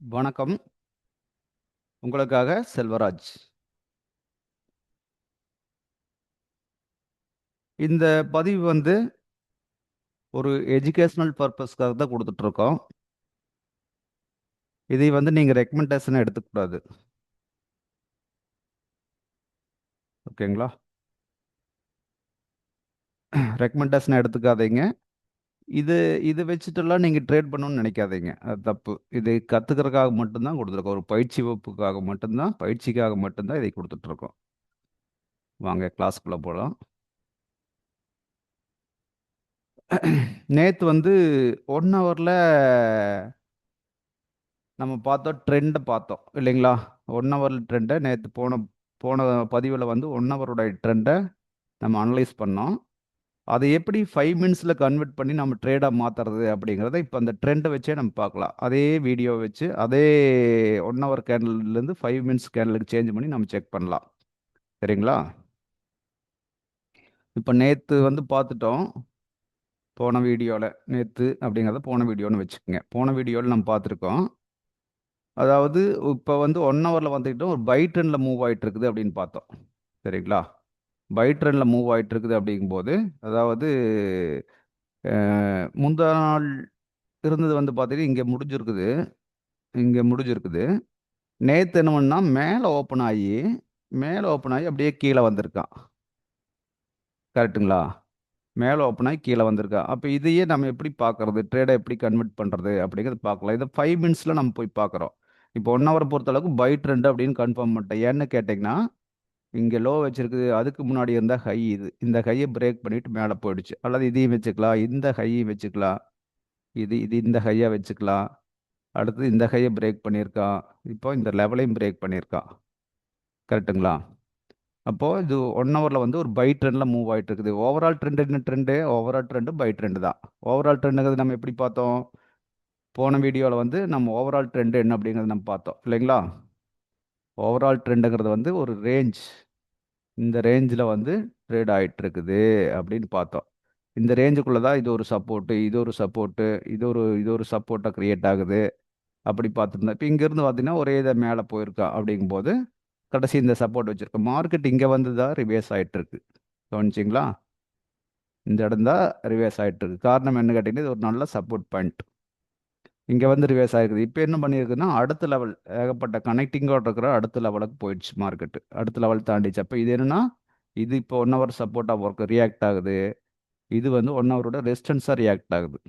வணக்கம். உங்களுக்காக செல்வராஜ். இந்த பதிவு வந்து ஒரு எஜுகேஷனல் பர்ப்பஸ்க்காக தான் குடுத்துட்டுருக்கோம். இதை வந்து நீங்க ரெக்கமெண்டேஷனா எடுத்துக்கக்கூடாது. ஓகேங்களா? ரெக்கமெண்டேஷனா எடுத்துக்காதீங்க. இது இது வச்சுட்டுலாம் நீங்க ட்ரேட் பண்ணணும்னு நெனைக்காதீங்க. அது தப்பு. இதை கத்துக்கிறதுக்காக மட்டும் தான் குடுத்துருக்கோம். ஒரு பயிற்சி வகுப்புக்காக மட்டும் தான், பயிற்சிக்காக மட்டும் தான் இதை குடுத்துட்டுருக்கோம். வாங்க கிளாஸ்க்குள்ள போலாம். நேத்து வந்து 1 ஹவர்ல நம்ம பார்த்தோம், ட்ரெண்ட பார்த்தோம் இல்லைங்களா? 1 ஹவர் ட்ரெண்ட நேத்து போன போன பதிவுல வந்து 1 ஹவரோட ட்ரெண்ட நம்ம அனலைஸ் பண்ணோம். அதை எப்படி 5 மினிட்ஸ்ல கன்வெர்ட் பண்ணி நம்ம ட்ரேடா மாத்துறது அப்படிங்கிறத இப்ப அந்த ட்ரெண்ட வச்சே நம்ம பார்க்கலாம். அதே வீடியோ வச்சு அதே 1 ஹவர் கேண்டில்லேருந்து 5 மினிட்ஸ் கேண்டிலுக்கு சேஞ்ச் பண்ணி நம்ம செக் பண்ணலாம். சரிங்களா? இப்ப நேத்து வந்து பார்த்துட்டோம். போன வீடியோல. நேத்து அப்படிங்கிறத போன வீடியோன்னு வச்சுக்கங்க. போன வீடியோல நம்ம பார்த்துருக்கோம். அதாவது இப்ப வந்து 1 ஹவர்ல வந்துட்டு ஒரு பை ட்ரெண்ட்ல மூவ் ஆயிட்டு இருக்குது அப்படின்னு பார்த்தோம். சரிங்களா? பை ட்ரெண்ட்ல மூவ் ஆயிட்டு இருக்குது அப்படிங்கும்போது, அதாவது முந்தா நாள் இருந்தது வந்து பார்த்தீங்கன்னா, இங்க முடிஞ்சிருக்குது. நேத்து என்ன பண்ணா, மேல ஓப்பன் ஆயி அப்படியே கீழ வந்திருக்கான். கரெக்ட்டுங்களா? மேல ஓப்பன் ஆயி கீழ வந்திருக்கான். அப்ப இதையே நம்ம எப்படி பார்க்கறது? ட்ரேட எப்படி கன்வெர்ட் பண்றது? அப்படிங்கிறத பார்க்கலாம். இத 5 மினிட்ஸ்ல நம்ம போய் பார்க்குறோம். இப்போ 1 ஹவர பொறுத்தளவுக்கு பை ட்ரெண்ட் அப்படின்னு கன்ஃபார்ம் பண்ணிட்டேன். ஏன்னு கேட்டீங்கன்னா, இங்க லோ வச்சிருக்குது. அதுக்கு முன்னாடி இருந்த ஹை இது. இந்த ஹைய பிரேக் பண்ணிட்டு மேல போயிடுச்சு. அல்லது இதையும் வச்சுக்கலாம். இந்த ஹையும் வச்சுக்கலாம். இது இது இந்த ஹையா வச்சுக்கலாம். அடுத்தது இந்த ஹைய பிரேக் பண்ணியிருக்கான். இப்போ இந்த லெவலையும் பிரேக் பண்ணியிருக்கான். கரெக்ட்டுங்களா? அப்போ இது 1 ஹவர்ல வந்து ஒரு பை ட்ரெண்ட்ல மூவ் ஆயிட்டு இருக்குது. ஓவரால் ட்ரெண்ட் என்ன trend? Overall trend buy trend தான். ஓவரால் ட்ரெண்ட்ங்கிறது நம்ம எப்படி பார்த்தோம்? போன வீடியோல வந்து நம்ம ஓவரால் ட்ரெண்ட் என்ன அப்படிங்கிறத நம்ம பார்த்தோம். இல்லைங்களா? ஓவரால் ட்ரெண்ட்ங்கிறது வந்து ஒரு ரேஞ்ச். இந்த ரேஞ்சில வந்து ட்ரேட் ஆயிட்டு இருக்குது அப்படின்னு பார்த்தோம். இந்த ரேஞ்சுக்குள்ள தான் இது ஒரு சப்போர்ட்டு, இது ஒரு சப்போர்ட்டு, இது ஒரு சப்போர்ட்டா கிரியேட் ஆகுது. அப்படி பார்த்துருந்தோம். இப்ப இங்கேருந்து பார்த்தீங்கன்னா, ஒரே இத மேல போயிருக்கா அப்படிங்கும்போது, கடைசி இந்த சப்போர்ட் வச்சிருக்கோம். மார்க்கெட் இங்க வந்து தான் ரிவர்ஸ் ஆயிட்டு இருக்கு. கவனிச்சீங்களா? இந்த இடம் தான் ரிவர்ஸ் ஆயிட்டு இருக்கு. காரணம் என்ன கேட்டீங்கன்னா, இது ஒரு நல்ல சப்போர்ட் பாயிண்ட். இங்க வந்து ரிவர்ஸ் ஆயிருக்குது. இப்ப என்ன பண்ணியிருக்குன்னா, அடுத்த லெவல் ஏகப்பட்ட கனெக்டிங்கோட இருக்கிற அடுத்த லெவலுக்கு போயிடுச்சு மார்க்கெட். அடுத்த லெவல் தாண்டிச்சு. அப்ப இது என்னன்னா, இது இப்போ 1 ஹவர் சப்போர்ட்டா ரியாக்ட் ஆகுது. இது வந்து 1 ஹவரோட ரெசிஸ்டன்ஸா ரியாக்ட் ஆகுது.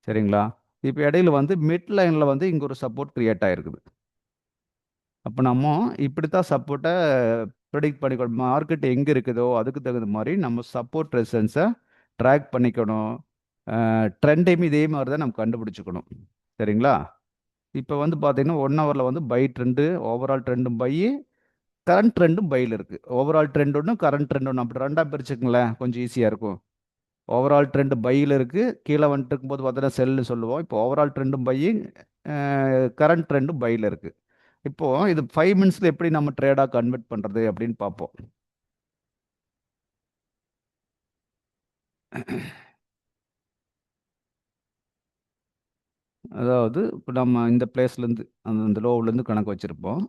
சரிங்களா? இப்ப இடையில வந்து மிட் லைன்ல வந்து இங்க ஒரு சப்போர்ட் கிரியேட் ஆயிருக்குது. அப்ப நம்ம இப்படித்தான் சப்போர்ட்ட பிரெடிக்ட் பண்ணிக்கணும். மார்க்கெட் எங்க இருக்குதோ, அதுக்கு தகுந்த மாரி நம்ம சப்போர்ட் ரெசிஸ்டன்ஸ ட்ராக் பண்ணிக்கணும். ட்ரெண்டையும் இதே மாரி தான் நம்ம கண்டுபிடிச்சுக்கணும். சரிங்களா? இப்ப வந்து பார்த்தீங்கன்னா, 1 ஹவர்ல வந்து பை ட்ரெண்ட், ஓவரால் ட்ரெண்டும் பையி, கரண்ட் ட்ரெண்டும் பைல இருக்கு. ஓவரால் ட்ரெண்ட் ஒண்ணு, கரண்ட் ட்ரெண்ட் ஒண்ணு. அப்படி 2ஆ பிரிச்சுக்கங்களேன். கொஞ்சம் ஈஸியா இருக்கும். ஓவரால் ட்ரெண்ட் பையில இருக்கு. கீழ வந்துட்டு இருக்கும்போது பார்த்தீங்கன்னா, செல்லுன்னு சொல்லுவோம். இப்போ ஓவரால் ட்ரெண்டும் பையி, அ கரண்ட் ட்ரெண்டும் பைல இருக்கு. இப்போ இது 5 மினிட்ஸ்ல எப்படி நம்ம ட்ரேடா கன்வெர்ட் பண்றது அப்படின்னு பார்ப்போம். அதாவது இப்ப நம்ம இந்த பிளேஸ்லேருந்து அந்த லோவுலேருந்து கணக்கு வச்சிருப்போம்.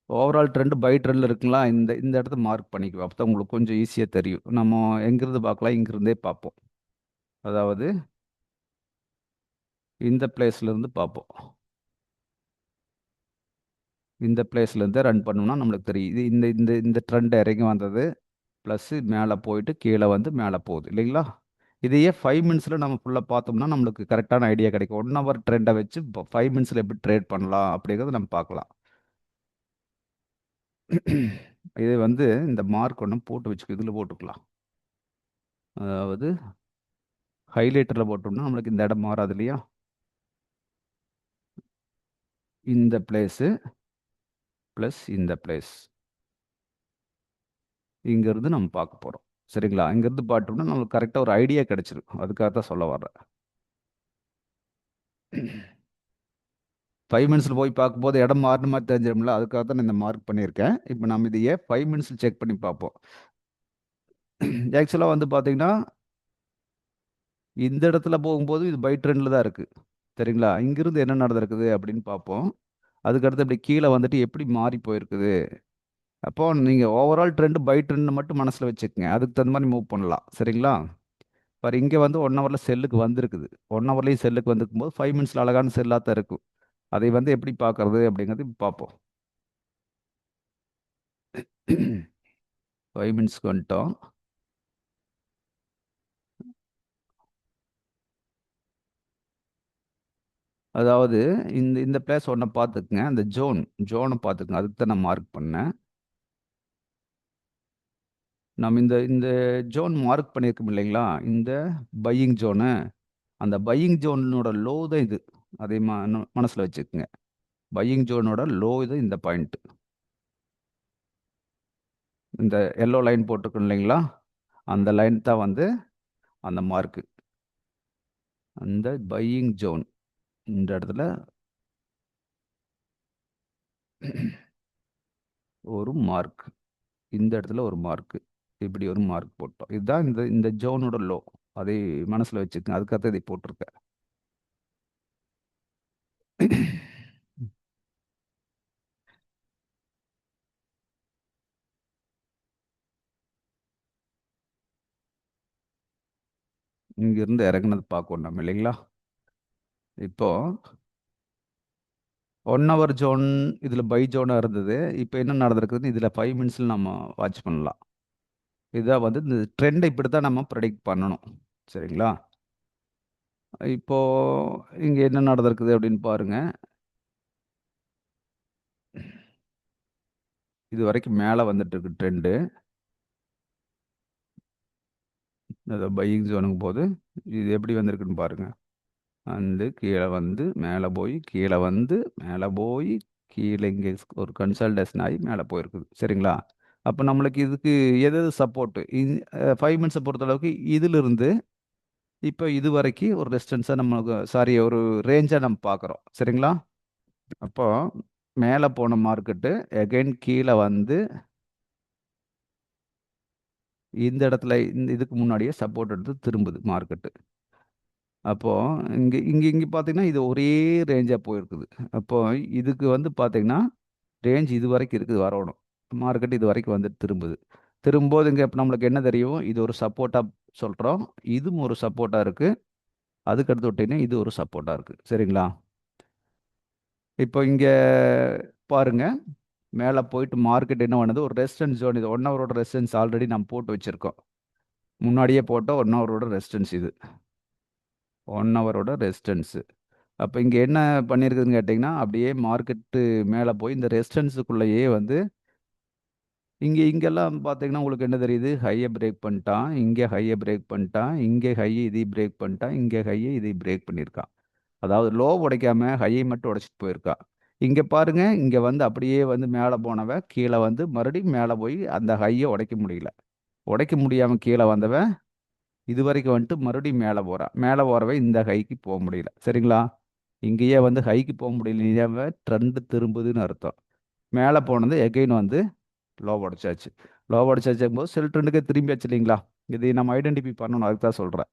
ஓவரால் ட்ரெண்ட் பை ட்ரெண்ட்ல இருக்குங்களா? இந்த இந்த இடத்த மார்க் பண்ணிக்குவோம். அப்பதான் உங்களுக்கு கொஞ்சம் ஈஸியா தெரியும். நம்ம எங்கிருந்து பார்க்கலாம்? இங்கிருந்தே பார்ப்போம். அதாவது இந்த பிளேஸ்லேருந்து பார்ப்போம். இந்த பிளேஸ்லேருந்தே ரன் பண்ணோம்னா நம்மளுக்கு தெரியும். இது இந்த இந்த இந்த ட்ரெண்ட் இறங்கி வந்தது. ப்ளஸ் மேலே போயிட்டு கீழே வந்து மேலே போகுது இல்லைங்களா? இதையே 5 மினிட்ஸில் நம்ம ஃபுல்லாக பார்த்தோம்னா நம்மளுக்கு கரெக்டான ஐடியா கிடைக்கும். 1 ஹவர் ட்ரெண்டை வச்சு 5 மினிட்ஸில் எப்படி ட்ரேட் பண்ணலாம் அப்படிங்கிறத நம்ம பார்க்கலாம். இது வந்து இந்த மார்க் ஒன்று போட்டு வச்சுக்க இதில் போட்டுக்கலாம். அதாவது ஹைலைட்டரில் போட்டோம்னா நம்மளுக்கு இந்த இடம் மாறாது இல்லையா? இந்த பிளேஸு ப்ளஸ் இந்த பிளேஸ். இங்கேருந்து நம்ம பார்க்க போகிறோம். சரிங்களா? இங்கேருந்து பார்த்தோம்னா நம்மளுக்கு கரெக்டாக ஒரு ஐடியா கிடைச்சிரும். அதுக்காக தான் சொல்ல வர்றேன். 5 மினிட்ஸ்ல போய் பார்க்கும்போது இடம் மாறுன மாரி தெரிஞ்சிரும்ல. அதுக்காக தான் நான் இந்த மார்க் பண்ணியிருக்கேன். இப்ப நம்ம இதையே 5 மினிட்ஸ்ல செக் பண்ணி பார்ப்போம். ஆக்சுவலா வந்து பார்த்தீங்கன்னா, இந்த இடத்துல போகும்போது இது பை ட்ரெண்ட்ல தான் இருக்கு. சரிங்களா? இங்கிருந்து என்ன நடந்திருக்குது அப்படின்னு பார்ப்போம். அதுக்கடுத்து இப்படி கீழ வந்துட்டு எப்படி மாறி போயிருக்குது. அப்போ நீங்க ஓவரால் ட்ரெண்ட் பை ட்ரெண்ட்னு மட்டும் மனசுல வச்சுக்கங்க. அதுக்கு தகுந்த மாரி மூவ் பண்ணலாம். சரிங்களா? பாரு இங்க வந்து 1 ஹவர்ல செல்லுக்கு வந்திருக்குது. 1 ஹவர்லயும் செல்லுக்கு வந்திருக்கும்போது 5 மினிட்ஸ்ல அழகான செல்லா தான் இருக்கும். அதை வந்து எப்படி பார்க்கறது அப்படிங்கிறது இப்ப பார்ப்போம். 5 மினிட்ஸ்க்கு வந்துட்டோம். அதாவது இந்த இந்த பிளேஸ் ஒண்ண பார்த்துக்கங்க. அந்த ஜோன பார்த்துக்கங்க. அதுக்கு தான் நான் மார்க் பண்ணேன். நம்ம இந்த இந்த ஜோன் மார்க் பண்ணியிருக்கோம் இல்லைங்களா? இந்த பையிங் ஜோனு. அந்த பையிங் ஜோனோட லோ தான் இது. அதை மனசுல வச்சுக்கங்க. பையிங் ஜோனோட லோ இது இந்த பாயிண்ட். இந்த எல்லோ லைன் போட்டிருக்கோம் இல்லைங்களா? அந்த லைன் தான் வந்து அந்த மார்க். அந்த பையிங் ஜோன் இந்த இடத்துல ஒரு மார்க். இந்த இடத்துல ஒரு மார்க். இப்படி ஒரு மார்க் போட்டோம். இதுதான் இந்த இந்த ஜோனோட லோ. அதை மனசுல வச்சுக்கங்க. அதுக்காக இதை போட்டிருக்கேன். இங்க இருந்து இறங்குனது பார்க்கணும் நம்ம இல்லைங்களா? இப்போ 1 ஹவர் ஜோன் இதுல பை ஜோனா இருந்தது. இப்போ என்ன நடந்திருக்குதுன்னு இதுல 5 மினிட்ஸ்ல நம்ம வாட்ச் பண்ணலாம். இதான் வந்து இந்த ட்ரெண்டை இப்படித்தான் நம்ம ப்ரெடிக்ட் பண்ணணும். சரிங்களா? இப்போ இங்க என்ன நடந்திருக்குது அப்படின்னு பாருங்க. இது வரைக்கும் மேல வந்துட்டு இருக்கு ட்ரெண்டு. பையிங் ஜோனுக்கு போது இது எப்படி வந்திருக்குன்னு பாருங்க. வந்து கீழே வந்து மேலே போய் கீழே வந்து மேலே போய் கீழே இங்கே ஒரு கன்சல்டேஷன் ஆகி மேலே போயிருக்குது. சரிங்களா? அப்போ நம்மளுக்கு இதுக்கு எது எது சப்போர்ட்டு 5 மினிட்ஸை பொறுத்தளவுக்கு இதிலிருந்து இப்போ இது வரைக்கும் ஒரு ரெசிஸ்டன்ஸை நம்மளுக்கு சாரி ஒரு ரேஞ்சாக நம்ம பார்க்குறோம். சரிங்களா? அப்போ மேலே போன மார்க்கெட்டு எகைன் கீழே வந்து இந்த இடத்துல இந்த இதுக்கு முன்னாடியே சப்போர்ட் எடுத்து திரும்புது மார்க்கெட்டு. அப்போ இங்க இங்க இங்க பார்த்தீங்கன்னா, இது ஒரே ரேஞ்சா போயிருக்குது. அப்போ இதுக்கு வந்து பார்த்தீங்கன்னா, ரேஞ்ச் இதுவரைக்கும் இருக்குது வரணும். மார்க்கெட் இதுவரைக்கும் வந்துட்டு திரும்புது. திரும்பும்போது இங்க இப்ப நம்மளுக்கு என்ன தெரியும்? இது ஒரு சப்போர்ட்டா சொல்றோம். இதுவும் ஒரு சப்போர்ட்டா இருக்கு. அதுக்கு அடுத்து விட்டீங்கன்னா, இது ஒரு சப்போர்ட்டா இருக்கு. சரிங்களா? இப்போ இங்க பாருங்க. மேல போயிட்டு மார்க்கெட் என்ன பண்ணுது? ஒரு ரெசிஸ்டன்ஸ் ஜோன் இது 1 ஹவரோட ரெசிஸ்டன்ஸ் ஆல்ரெடி நம்ம போட்டு வச்சிருக்கோம். முன்னாடியே போட்ட 1 ஹவரோட ரெசிஸ்டன்ஸ் இது. 1 ஹவரோட ரெசிஸ்டன்ஸ். அப்போ இங்கே என்ன பண்ணியிருக்குதுன்னு கேட்டிங்கன்னா அப்படியே மார்க்கெட்டு மேலே போய் இந்த ரெசிஸ்டன்ஸுக்குள்ளேயே வந்து இங்கெல்லாம் பார்த்தீங்கன்னா உங்களுக்கு என்ன தெரியுது ஹையை பிரேக் பண்ணிட்டான், இங்கே ஹையை பிரேக் பண்ணிட்டான், இங்கே ஹையை இதை பிரேக் பண்ணிட்டான், இங்கே ஹையை இதை பிரேக் பண்ணியிருக்கான். அதாவது லோ உடைக்காம ஹையை மட்டும் உடைச்சிட்டு போயிருக்கான். இங்கே பாருங்க இங்கே வந்து அப்படியே வந்து மேலே போனவன் கீழே வந்து மறுபடியும் மேலே போய் அந்த ஹையை உடைக்க முடியல. உடைக்க முடியாமல் கீழே வந்தவன் இது வரைக்கும் வந்துட்டு மறுபடியும் மேலே போகிறான். மேலே போகிறவன் இந்த ஹைக்கு போக முடியல. சரிங்களா? இங்கேயே வந்து ஹைக்கு போக முடியல, ட்ரெண்டு திரும்புதுன்னு அர்த்தம். மேலே போனது எகைன் வந்து லோ உடச்சாச்சு. லோ உடச்சாச்சும் போது செல் ட்ரெண்டுக்கே திரும்பியாச்சு இல்லைங்களா? இதை நம்ம ஐடென்டிஃபை பண்ணணும். அதுக்கு தான் சொல்கிறேன்.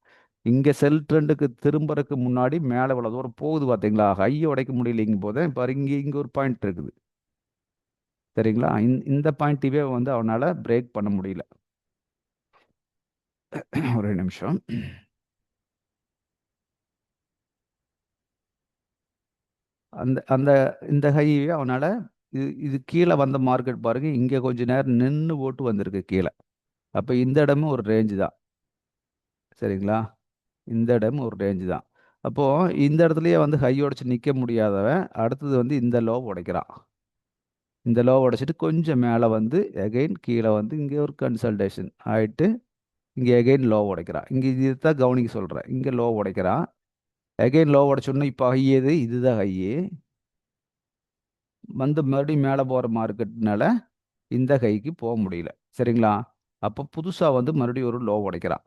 இங்கே செல் ட்ரெண்டுக்கு திரும்புறதுக்கு முன்னாடி மேலே இவ்வளோ தூரம் போகுது பார்த்தீங்களா? ஹையை உடைக்க முடியலைங்கும் போது இப்போ இங்கே இங்கே ஒரு பாயிண்ட் இருக்குது. சரிங்களா? இந்த பாயிண்ட்டிவே வந்து அவனால் பிரேக் பண்ண முடியல. ஒரே நிமிஷம். அந்த அந்த இந்த ஹைவே அவனால இது இது கீழே வந்த மார்க்கெட் பாருங்க. இங்கே கொஞ்ச நேரம் நின்று போட்டு வந்திருக்கு கீழே. அப்போ இந்த இடமும் ஒரு ரேஞ்சு தான். சரிங்களா? இந்த இடமும் ஒரு ரேஞ்சு தான். அப்போ இந்த இடத்துலயே வந்து ஹை உடைச்சு நிற்க முடியாதவன் அடுத்தது வந்து இந்த லோ உடைக்கிறான். இந்த லோ உடைச்சிட்டு கொஞ்சம் மேலே வந்து எகைன் கீழே வந்து இங்கே ஒரு கன்சல்டேஷன் ஆயிட்டு இங்கே எகைன் லோ உடைக்கிறான். இங்கே இதுதான் கவனிக்க சொல்கிறேன். இங்கே லோ உடைக்கிறான். எகைன் லோ உடைச்சோன்னா இப்போ ஹை எது? இதுதான் ஹை. வந்து மறுபடியும் மேலே போகிற மார்க்கெட்னால இந்த கைக்கு போக முடியல. சரிங்களா? அப்போ புதுசாக வந்து மறுபடியும் ஒரு லோ உடைக்கிறான்.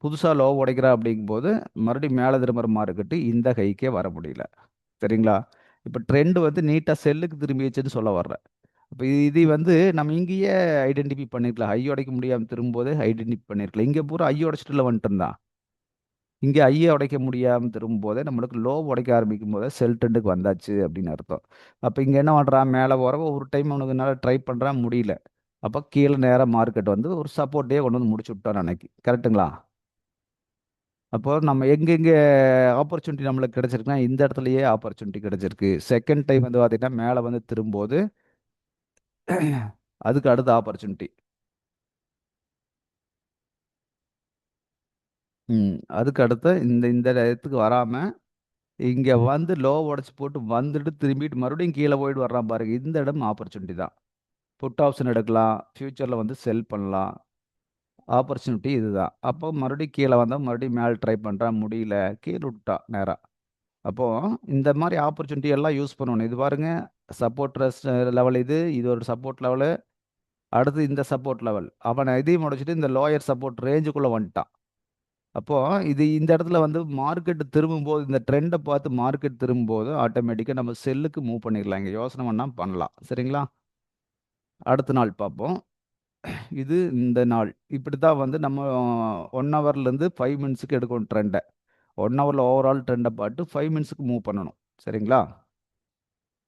புதுசாக லோ உடைக்கிறா அப்படிங்கும்போது மறுபடியும் மேலே திரும்புற மார்க்கெட்டு இந்த கைக்கே வர முடியல. சரிங்களா? இப்போ ட்ரெண்ட் வந்து நீட்டாக செல்லுக்கு திரும்பிடுச்சுன்னு சொல்ல வர்றேன். இப்போ இது வந்து நம்ம இங்கேயே ஐடென்டிஃபை பண்ணிருக்கலாம். ஹை உடைக்க முடியாமல் திரும்பும்போதே ஐடென்டிஃபை பண்ணிருக்கலாம். இங்கே பூரா ஹை உடைச்சிட்டுல வந்துட்டு இருந்தான். இங்கே ஐயை உடைக்க முடியாமல் திரும்பும்போதே நம்மளுக்கு லோ உடைக்க ஆரம்பிக்கும் போதே செல் ட்ரெண்டுக்கு வந்தாச்சு அப்படின்னு அர்த்தம். அப்போ இங்கே என்ன பண்ணுறான், மேலே போகிறவ ஒரு டைம் அவனுக்கு என்னால் ட்ரை பண்ணுறான் முடியல. அப்போ கீழே நேராக மார்க்கெட் வந்து ஒரு சப்போர்ட்டே கொண்டு வந்து முடிச்சு விட்டோம் அன்னைக்கு. கரெக்ட்டுங்களா? அப்போ நம்ம எங்கெங்கே ஆப்பர்ச்சுனிட்டி நம்மளுக்கு கிடைச்சிருக்குன்னா இந்த இடத்துலயே ஆப்பர்ச்சுனிட்டி கிடைச்சிருக்கு. செகண்ட் டைம் வந்து பார்த்தீங்கன்னா மேலே வந்து திரும்பும்போது அதுக்கு அடுத்த ஆப்பர்ச்சுனிட்டி. அதுக்கு அடுத்து இந்த இந்த இடத்துக்கு வராமல் இங்கே வந்து லோ உடச்சி போட்டு வந்துட்டு திரும்பிட்டு மறுபடியும் கீழே போயிட்டு வர்றான் பாருங்க. இந்த இடம் ஆப்பர்ச்சுனிட்டி தான். புட் ஆப்ஷன் எடுக்கலாம், ஃபியூச்சரில் வந்து செல் பண்ணலாம். ஆப்பர்ச்சுனிட்டி இதுதான். அப்போ மறுபடியும் கீழே வந்தால் மறுபடியும் மேலே ட்ரை பண்ணுறான் முடியல, கீழே விட்டான் நேராக. அப்போ இந்த மாரி ஆப்பர்ச்சுனிட்டி எல்லாம் யூஸ் பண்ணணும். இது பாருங்க, சப்போர்ட் ரெஸ்ட் லெவல் இது. இது ஒரு சப்போர்ட் லெவலு. அடுத்து இந்த சப்போர்ட் லெவல். அவன் இதையும் உடைச்சுட்டு இந்த லோயர் சப்போர்ட் ரேஞ்சுக்குள்ள வந்துட்டான். அப்போ இது இந்த இடத்துல வந்து மார்க்கெட் திரும்பும்போது, இந்த ட்ரெண்ட பார்த்து மார்க்கெட் திரும்பும்போது, ஆட்டோமேட்டிக்கா நம்ம செல்லுக்கு மூவ் பண்ணிடலாம். இங்க யோசனை பண்ணா பண்ணலாம். சரிங்களா? அடுத்த நாள் பார்ப்போம். இது இந்த நாள். இப்படித்தான் வந்து நம்ம 1 ஹவர்லேருந்து 5 மினிட்ஸ்க்கு எடுக்கணும் ட்ரெண்ட. 1 ஹவர்ல ஓவரால் ட்ரெண்ட பார்த்து 5 மினிட்ஸ்க்கு மூவ் பண்ணணும். சரிங்களா?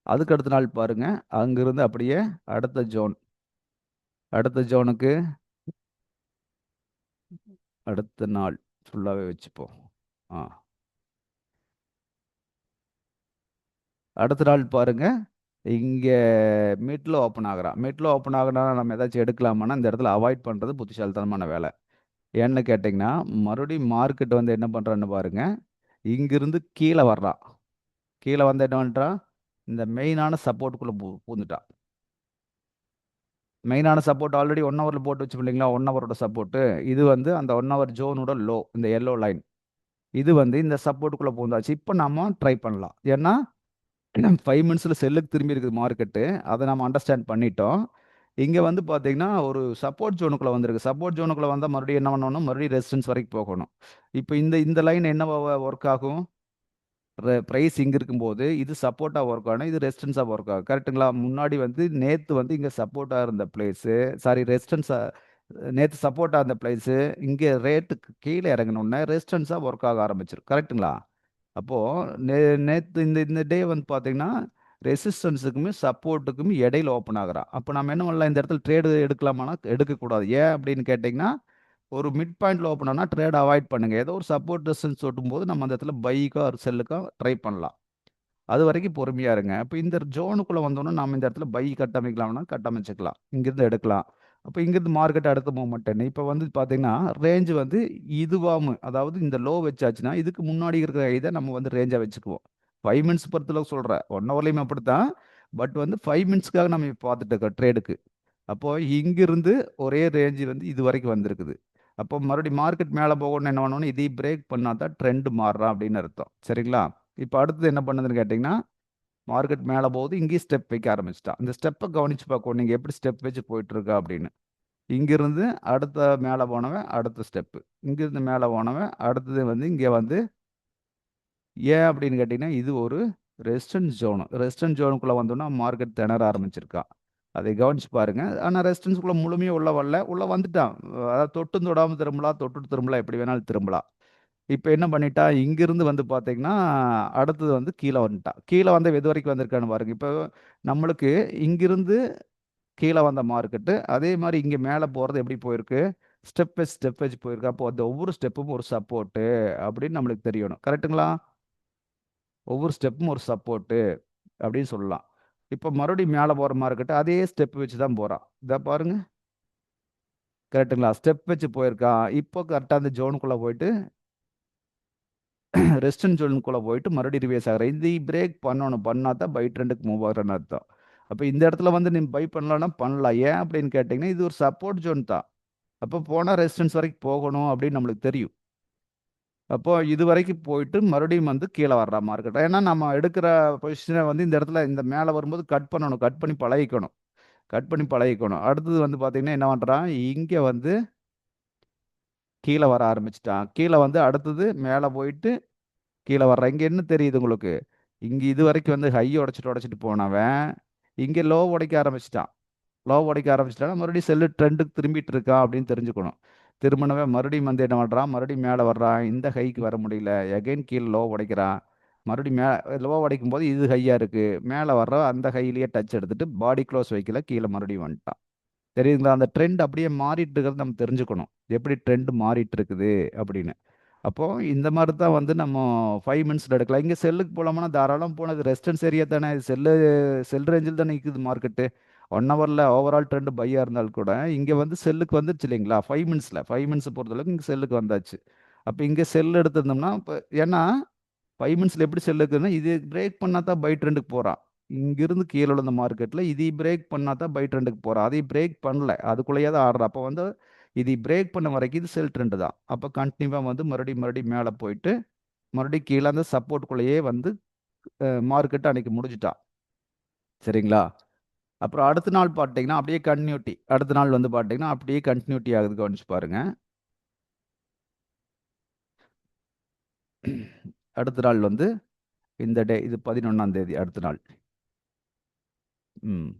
அதுக்கு அடுத்த நாள் பாருங்க. அங்கிருந்து அப்படியே அடுத்த ஜோன். அடுத்த ஜோனுக்கு அடுத்த நாள் ஃபுல்லாவே வச்சுப்போம். ஆ. அடுத்த நாள் பாருங்க. இங்க மிட்ல ஓப்பன் ஆகுறான். மிட்ல ஓப்பன் ஆகுனா நம்ம ஏதாச்சும் எடுக்கலாமான்னா, இந்த இடத்துல அவாய்ட் பண்றது புத்திசாலித்தனமான வேலை. ஏன்னு கேட்டீங்கன்னா, மறுபடியும் மார்க்கெட் வந்து என்ன பண்றான்னு பாருங்க. இங்கிருந்து கீழ வர்றான். கீழ வந்து என்ன பண்றான்? இந்த மெயினான சப்போர்ட்குள்ள பூந்துட்டான். மெயினான சப்போர்ட் ஆல்ரெடி 1 ஹவர்ல போட்டு வச்சோம் இல்லைங்களா? 1 ஹவரோட சப்போர்ட்டு. இது வந்து அந்த 1 ஹவர் ஜோனோட லோ. இந்த எல்லோ லைன். இது வந்து இந்த சப்போர்ட்டுக்குள்ள பூந்தாச்சு. இப்ப நாம ட்ரை பண்ணலாம். ஏன்னா 5 மினிட்ஸ்ல செல்லுக்கு திரும்பி இருக்குது மார்க்கெட்டு. அத நம்ம அண்டர்ஸ்டாண்ட் பண்ணிட்டோம். இங்க வந்து பார்த்தீங்கன்னா, ஒரு சப்போர்ட் ஜோனுக்குள்ள வந்திருக்கு. சப்போர்ட் ஜோனுக்குள்ள வந்தா மறுபடியும் என்ன பண்ணணும்? மறுபடியும் ரெசிஸ்டன்ஸ் வரைக்கும் போகணும். இப்ப இந்த இந்த லைன் என்னவா வொர்க் ஆகும்? பிரைஸ் இங்க இருக்கும்போது, இது சப்போர்ட்டா வொர்க் ஆகணும். இது ரெசிஸ்டன்ஸா வொர்க் ஆகும். கரெக்ட்டுங்களா? முன்னாடி வந்து நேத்து வந்து இங்க சப்போர்ட்டா இருந்த பிளேஸு சாரி ரெசிஸ்டன்ஸா நேத்து சப்போர்ட்டா இருந்த பிளேஸு, இங்க ரேட்டுக்கு கீழ இறங்குனோனே ரெசிஸ்டன்ஸா வொர்க் ஆக ஆரம்பிச்சிரும். கரெக்ட்டுங்களா? அப்போ நே நேத்து இந்த இந்த டே வந்து பார்த்தீங்கன்னா, ரெசிஸ்டன்ஸுக்குமே, சப்போர்ட்டுக்கும் இடையில ஓப்பன் ஆகுறான். அப்ப நம்ம என்ன பண்ணலாம்? இந்த இடத்துல ட்ரேடு எடுக்கலாமான்னா, எடுக்கக்கூடாது. ஏன் அப்படின்னு கேட்டீங்கன்னா, ஒரு மிட் பாயிண்ட்ல ஓப்பன் ஆனா ட்ரேட அவாய்ட் பண்ணுங்க. ஏதோ ஒரு சப்போர்ட் ரெசிஸ்டன்ஸ் தொடும்போது நம்ம அந்த இடத்துல பைக்கோ ஆர் செல்லுக்கோ ட்ரை பண்ணலாம். அதுவரைக்கும் பொறுமையா இருங்க. அப்ப இந்த ஜோனுக்குள்ள வந்தோனே நாம இந்த இடத்துல பை கட்டமைக்கலாம்னா கட்டமைச்சுக்கலாம். இங்கிருந்து எடுக்கலாம். அப்ப இங்கிருந்து மார்க்கெட் அடுத்த மூவ்மெண்ட் என்ன? இப்ப வந்து பார்த்தீங்கன்னா, ரேஞ்ச் வந்து இதுவாம அதாவது இந்த லோ வச்சாச்சுன்னா, இதுக்கு முன்னாடி இருக்கிற இத நம்ம வந்து ரேஞ்சா வச்சுக்குவோம். 5 மினிட்ஸ் பொறுத்தளவு சொல்றேன். 1 ஹவர்லயும் அப்படித்தான். பட் வந்து 5 மினிட்ஸ்க்காக நம்ம இப்ப பார்த்துட்டு இருக்கோம் ட்ரேடுக்கு. அப்போ இங்கிருந்து ஒரே ரேஞ்ச் வந்து இதுவரைக்கும் வந்திருக்குது. அப்போ மறுபடியும் மார்க்கெட் மேல போகணும்னு என்ன பண்ணணும்? இதையும் பிரேக் பண்ணா தான் ட்ரெண்ட் மாறுறான் அப்படின்னு அர்த்தம். சரிங்களா? இப்ப அடுத்தது என்ன பண்ணுதுன்னு கேட்டீங்கன்னா, மார்க்கெட் மேல போகுது. இங்கேயும் ஸ்டெப் வைக்க ஆரம்பிச்சுட்டான். இந்த ஸ்டெப்ப கவனிச்சு பார்க்கணும். நீங்க எப்படி ஸ்டெப் வச்சு போயிட்டு இருக்கா அப்படின்னு. இங்கிருந்து அடுத்த மேல போனவன் அடுத்த ஸ்டெப்பு. இங்கிருந்து மேல போனவன் அடுத்தது வந்து இங்க வந்து ஏன் அப்படின்னு கேட்டீங்கன்னா, இது ஒரு ரெசிஸ்டன்ஸ் ஜோனு. ரெசிஸ்டன்ஸ் ஜோனுக்குள்ள வந்தோம்னா மார்க்கெட் திணற ஆரம்பிச்சிருக்கான். அதை கவனிச்சு பாருங்க. ஆனா ரெசிஸ்டன்ஸ்குள்ள முழுமையா உள்ள வரல. உள்ள வந்துட்டான். அதாவது தொட்டும் தொடாம திரும்பலாம், தொட்டுட்டு திரும்பலாம், எப்படி வேணாலும் திரும்பலாம். இப்ப என்ன பண்ணிட்டான், இங்கிருந்து வந்து பார்த்தீங்கன்னா, அடுத்தது வந்து கீழ வந்துட்டான். கீழ வந்து எது வரைக்கும் வந்திருக்கான்னு பாருங்க. இப்ப நம்மளுக்கு இங்கிருந்து கீழ வந்த மார்க்கெட்டு, அதே மாரி இங்க மேல போறது எப்படி போயிருக்கு? ஸ்டெப் வைஸ் போயிருக்கு. அப்போ அந்த ஒவ்வொரு ஸ்டெப்பும் ஒரு சப்போர்ட்டு அப்படின்னு நம்மளுக்கு தெரியணும். கரெக்ட்டுங்களா? ஒவ்வொரு ஸ்டெப்பும் ஒரு சப்போர்ட்டு அப்படின்னு சொல்லலாம். இப்ப மறுபடியும் மேல போற மார்க்கெட்டு, அதே ஸ்டெப் வச்சு தான் போறான். இதா பாருங்க. கரெக்ட்டுங்களா? ஸ்டெப் வச்சு போயிருக்கான். இப்போ கரெக்ட்டா அந்த ஜோனுக்குள்ள போயிட்டு ரெசிஸ்டன்ஸ் ஜோனுக்குள்ள போயிட்டு மறுபடியும் ரிவர்ஸ் ஆகுறான். இதையும் பிரேக் பண்ணணும். பண்ணா தான் பை ட்ரெண்டுக்கு மூவ் ஆகுறன்னு அர்த்தம். அப்ப இந்த இடத்துல வந்து நீ பை பண்ணலாம்னா பண்ணலாம். ஏன் அப்படின்னு கேட்டீங்கன்னா, இது ஒரு சப்போர்ட் ஜோன் தான். அப்போ போனா ரெசிஸ்டன்ஸ் வரைக்கும் போகணும் அப்படின்னு நம்மளுக்கு தெரியும். அப்போ இதுவரைக்கும் போயிட்டு மறுபடியும் வந்து கீழ வர்றான் மார்க்கெட். ஏன்னா நம்ம எடுக்கிற பொசிஷன வந்து இந்த இடத்துல இந்த மேல வரும்போது கட் பண்ணணும். கட் பண்ணி பழகிக்கணும். கட் பண்ணி பழகிக்கணும். அடுத்தது வந்து பார்த்தீங்கன்னா, என்ன பண்றான், இங்க வந்து கீழ வர ஆரம்பிச்சுட்டான். கீழ வந்து அடுத்தது மேல போயிட்டு கீழ வர்றான். இங்க என்ன தெரியுது உங்களுக்கு? இங்க இதுவரைக்கும் வந்து ஹை உடைச்சுட்டு உடைச்சுட்டு போனவன், இங்க லோ உடைக்க ஆரம்பிச்சுட்டான். லோ உடைக்க ஆரம்பிச்சுட்டான்னா, மறுபடியும் செல்லு ட்ரெண்டுக்கு திரும்பிட்டு இருக்கான் அப்படின்னு தெரிஞ்சுக்கணும். திரும்பினவே மறுபடியும் வந்து என்ன பண்ணுறான், மறுபடியும் மேலே வர்றான், இந்த ஹைக்கு வர முடியல, எகைன் கீழே லோ உடைக்கிறான், மறுபடியும் லோ உடைக்கும் போது இது ஹையாக இருக்குது, மேலே வர்ற அந்த ஹையிலேயே டச் எடுத்துட்டு பாடி க்ளோஸ் வைக்கல, கீழே மறுபடியும் வந்துட்டான். தெரியுதுங்களா? அந்த ட்ரெண்ட் அப்படியே மாறிட்டு இருக்கிறது நம்ம தெரிஞ்சுக்கணும், எப்படி ட்ரெண்ட் மாறிட்டு இருக்குது அப்படின்னு. அப்போ இந்த மாதிரி தான் வந்து நம்ம 5 மினிட்ஸில் எடுக்கலாம். இங்கே செல்லுக்கு போகலாமா, தாராளம் போனது ரெசிஸ்டன்ஸ் ஏரியா தானே, செல் ரேஞ்சில் தானே நிற்குது மார்க்கெட்டு. 1 ஹவரில் ஓவரால் ட்ரெண்ட் பையாக இருந்தால் கூட இங்கே வந்து செல்லுக்கு வந்துருச்சு இல்லைங்களா, 5 மினிட்ஸை பொறுத்தளவுக்கு இங்கே செல்லுக்கு வந்தாச்சு. அப்போ இங்கே செல் எடுத்திருந்தோம்னா இப்போ, ஏன்னா 5 மினிட்ஸில் எப்படி செல் இருக்குதுன்னா, இது பிரேக் பண்ணால் தான் பை ட்ரெண்டுக்கு போகிறான். இங்கிருந்து கீழே உள்ள இந்த மார்க்கெட்டில் இது பிரேக் பண்ணால் தான் பை ட்ரெண்டுக்கு போகிறான். அதை பிரேக் பண்ணல, அதுக்குள்ளேயே தான் ஆடுறான். அப்போ வந்து இது பிரேக் பண்ண வரைக்கும் இது செல் ட்ரெண்டு தான். அப்போ கண்டினியூவாக வந்து மறுபடியும் மேலே போயிட்டு மறுபடியும் கீழே அந்த சப்போர்ட்டுக்குள்ளேயே வந்து மார்க்கெட் அன்னைக்கு முடிஞ்சிட்டான். சரிங்களா? அப்புறம் அடுத்த நாள் பார்த்தீங்கன்னா அப்படியே கன்டினியூட்டி, அடுத்த நாள் வந்து பார்த்தீங்கன்னா அப்படியே கன்டினியூட்டி ஆகுது, கவனிச்சு பாருங்க. அடுத்த நாள் வந்து இந்த டே, இது 11ஆம் தேதி அடுத்த நாள். ம்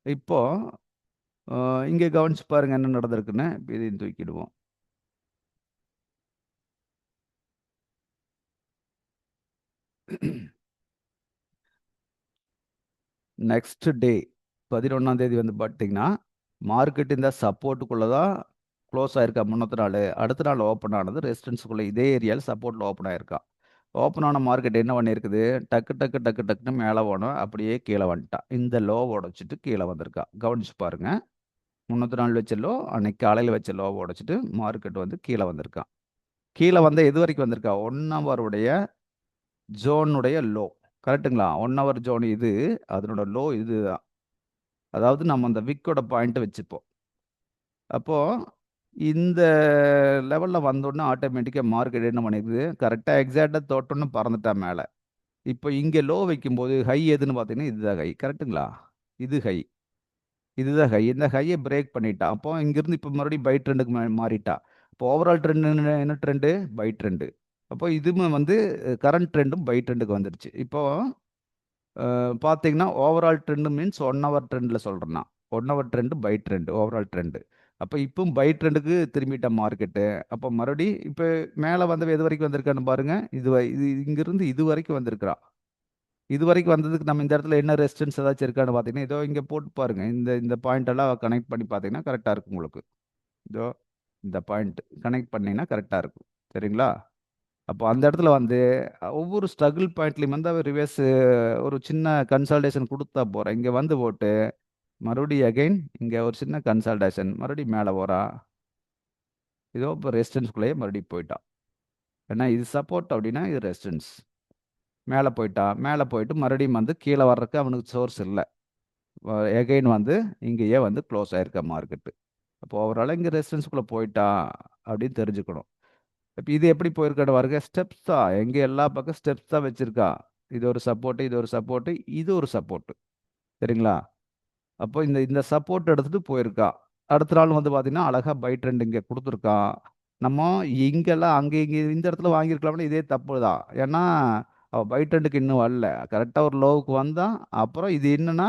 இப்போ இங்கே கவனிச்சு பாருங்க என்ன நடந்திருக்குன்னு. இதையும் தூக்கிடுவோம். நெக்ஸ்ட் டே 11ஆம் தேதி வந்து பார்த்தீங்கன்னா மார்க்கெட் இந்த சப்போர்ட்டுக்குள்ளே தான் க்ளோஸ் ஆயிருக்கா முன்னத்த நாள். அடுத்த நாள் ஓப்பன் ஆனது ரெசிஸ்டன்ஸுக்குள்ளே இதே ஏரியாவில் சப்போர்ட்டில் ஓப்பன் ஆயிருக்கா. ஓப்பன் ஆன மார்க்கெட் என்ன பண்ணியிருக்குது, டக்கு டக்கு டக்கு டக்குன்னு மேலே போனோம், அப்படியே கீழே வந்துட்டான். இந்த லோ உடைச்சிட்டு கீழே வந்திருக்கா, கவனிச்சு பாருங்க. முன்னத்த நாள் வச்ச லோ, அன்னைக்கு காலையில் வச்ச லோ உடைச்சிட்டு மார்க்கெட் வந்து கீழே வந்திருக்கான். கீழே வந்து எது வரைக்கும் வந்திருக்கா, 1 ஹவருடைய ஜோனுடைய லோ. கரெக்ட்டுங்களா? 1 ஹவர் ஜோன் இது, அதனோட லோ இதுதான். அதாவது நம்ம அந்த விக்கோட பாயிண்ட்டை வச்சுப்போம். அப்போ இந்த லெவலில் வந்தோடனே ஆட்டோமேட்டிக்காக மார்க்கெட் என்ன பண்ணிருக்குது, கரெக்டாக எக்ஸாக்டாக தோட்டோன்னு பறந்துட்டா மேலே. இப்போ இங்கே லோ வைக்கும்போது ஹை எதுன்னு பார்த்தீங்கன்னா இதுதான் ஹை. கரெக்ட்டுங்களா? இது ஹை, இதுதான் ஹை. இந்த ஹையை பிரேக் பண்ணிட்டா. அப்போ இங்கிருந்து இப்போ மறுபடியும் பை ட்ரெண்டுக்கு மாறிட்டா. இப்போ ஓவரால் ட்ரெண்ட் என்ன ட்ரெண்டு, பை ட்ரெண்டு. அப்போ இதுவுமே வந்து கரண்ட் ட்ரெண்டும் பை ட்ரெண்டுக்கு வந்துருச்சு. இப்போ பார்த்தீங்கன்னா ஓவரால் ட்ரெண்டு மீன்ஸ் 1 ஹவர் ட்ரெண்டில் சொல்கிறேன் நான். 1 hour trend by trend, overall trend. அப்போ இப்பவும் பை ட்ரெண்டுக்கு திரும்பிட்ட மார்க்கெட்டு. அப்போ மறுபடியும் இப்போ மேலே வந்து எது வரைக்கும் வந்திருக்கான்னு பாருங்க. இது இங்கிருந்து இது வரைக்கும் வந்திருக்கிறா. இது வரைக்கும் வந்ததுக்கு நம்ம இந்த இடத்துல என்ன ரெசிஸ்டன்ஸ் ஏதாச்சும் இருக்கான்னு பார்த்தீங்கன்னா, இதோ இங்கே போட்டு பாருங்க. இந்த இந்த பாயிண்ட் எல்லாம் கனெக்ட் பண்ணி பார்த்தீங்கன்னா கரெக்டாக இருக்கும் உங்களுக்கு. இதோ இந்த பாயிண்ட் கனெக்ட் பண்ணீங்கன்னா கரெக்டாக இருக்கும். சரிங்களா? அப்போ அந்த இடத்துல வந்து ஒவ்வொரு ஸ்ட்ரகிள் பாயிண்ட்லையும் வந்து அவர் ரிவர்ஸ் ஒரு சின்ன கன்சல்டேஷன் கொடுத்தா போகிறேன். இங்கே வந்து போட்டு மறுபடியும் அகைன் இங்கே ஒரு சின்ன கன்சல்டேஷன் மறுபடியும் மேலே போகிறா. இதோ இப்போ ரெசிஸ்டன்ஸ்குள்ளேயே மறுபடியும் போயிட்டான். ஏன்னா இது சப்போர்ட் அப்படின்னா இது ரெசிஸ்டன்ஸ். மேலே போயிட்டான். மேலே போயிட்டு மறுபடியும் வந்து கீழே வர்றதுக்கு அவனுக்கு சோர்ஸ் இல்லை. எகைன் வந்து இங்கேயே வந்து க்ளோஸ் ஆயிருக்க மார்க்கெட்டு. அப்போ ஓவரால் இங்கே ரெசிஸ்டன்ஸ்குள்ளே போயிட்டான் அப்படின்னு தெரிஞ்சுக்கணும். இப்போ இது எப்படி போயிருக்கான்னு பாருங்க, ஸ்டெப்ஸ் தான். எங்கே எல்லா பக்கம் ஸ்டெப்ஸ் தான் வச்சுருக்கா. இது ஒரு சப்போர்ட்டு, இது ஒரு சப்போர்ட்டு, இது ஒரு சப்போர்ட்டு. சரிங்களா? அப்போ இந்த இந்த சப்போர்ட் எடுத்துகிட்டு போயிருக்கா. அடுத்த நாள் வந்து பார்த்தீங்கன்னா அழகாக பை ட்ரெண்ட் இங்கே கொடுத்துருக்கான். நம்ம இங்கெல்லாம் அங்கே இங்கே இந்த இடத்துல வாங்கியிருக்கலாம்னா இதே தப்பு தான். ஏன்னா அவள் பை ட்ரெண்டுக்கு இன்னும் வரல. கரெக்டாக ஒரு லோவுக்கு வந்தான். அப்புறம் இது என்னன்னா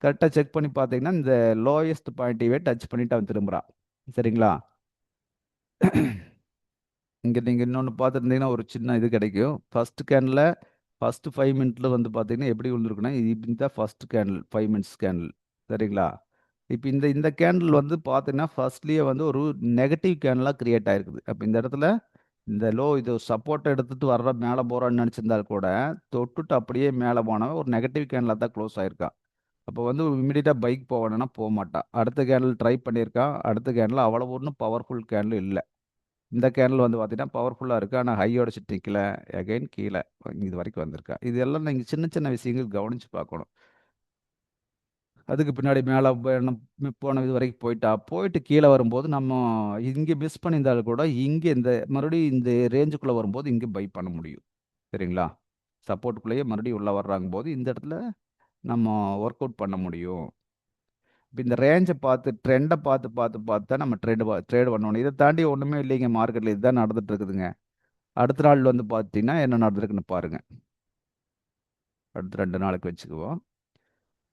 கரெக்டாக செக் பண்ணி பார்த்தீங்கன்னா இந்த லோயஸ்ட் பாயிண்ட்டையே டச் பண்ணிட்டு அவன் திரும்புகிறான். சரிங்களா? இங்கே நீங்கள் இன்னொன்று பார்த்துருந்தீங்கன்னா ஒரு சின்ன இது கிடைக்கும். ஃபஸ்ட்டு கேனில் ஃபஸ்ட்டு 5 மினிட்ல வந்து பார்த்தீங்கன்னா எப்படி விழுந்துருக்குன்னா, இது தான் ஃபஸ்ட்டு கேண்டில், 5 மினிட்ஸ் கேண்டில். சரிங்களா? இப்போ இந்த இந்த கேண்டில் வந்து பார்த்தீங்கன்னா ஃபர்ஸ்ட்லேயே வந்து ஒரு நெகட்டிவ் கேண்டலாக கிரியேட் ஆயிருக்குது. அப்போ இந்த இடத்துல இந்த லோ இது சப்போர்ட் எடுத்துட்டு வர்ற மேலே போகிறான்னு நினச்சிருந்தால் கூட தொட்டுட்டு அப்படியே மேலே போனவன் ஒரு நெகட்டிவ் கேண்டில் தான் க்ளோஸ் ஆயிருக்கான். அப்போ வந்து இமிடியேட்டாக பைக் போவானா போக மாட்டான். அடுத்த கேண்டில் ட்ரை பண்ணியிருக்கான். அடுத்த கேண்டில் அவ்வளோ ஒன்றும் பவர்ஃபுல் கேண்டில் இல்லை. இந்த கேண்டில் வந்து பார்த்தீங்கன்னா பவர்ஃபுல்லாக இருக்குது. ஆனால் ஹையோட சிட்டு நிற்கல. அகைன் கீழே இது வரைக்கும் வந்திருக்கா. இது எல்லாம் நீங்கள் சின்ன சின்ன விஷயங்கள் கவனித்து பார்க்கணும். அதுக்கு பின்னாடி மேலே போன இது வரைக்கும் போயிட்டா. போயிட்டு கீழே வரும்போது நம்ம இங்கே மிஸ் பண்ணியிருந்தாலும் கூட இங்கே இந்த மறுபடியும் இந்த ரேஞ்சுக்குள்ளே வரும்போது இங்கே பை பண்ண முடியும். சரிங்களா? சப்போர்ட்டுக்குள்ளேயே மறுபடியும் உள்ளே வர்றாங்க போது இந்த இடத்துல நம்ம ஒர்க் அவுட் பண்ண முடியும். இப்போ இந்த ரேஞ்சை பார்த்து ட்ரெண்டை பார்த்து பார்த்து பார்த்து தான் நம்ம ட்ரேடு பண்ணணும். இதை தாண்டி ஒன்றுமே இல்லைங்க மார்க்கெட்டில். இதுதான் நடந்துட்டு இருக்குதுங்க. அடுத்த நாள் வந்து பார்த்தீங்கன்னா என்ன நடந்திருக்குன்னு பாருங்க. அடுத்த 2 நாளுக்கு வச்சுக்குவோம்.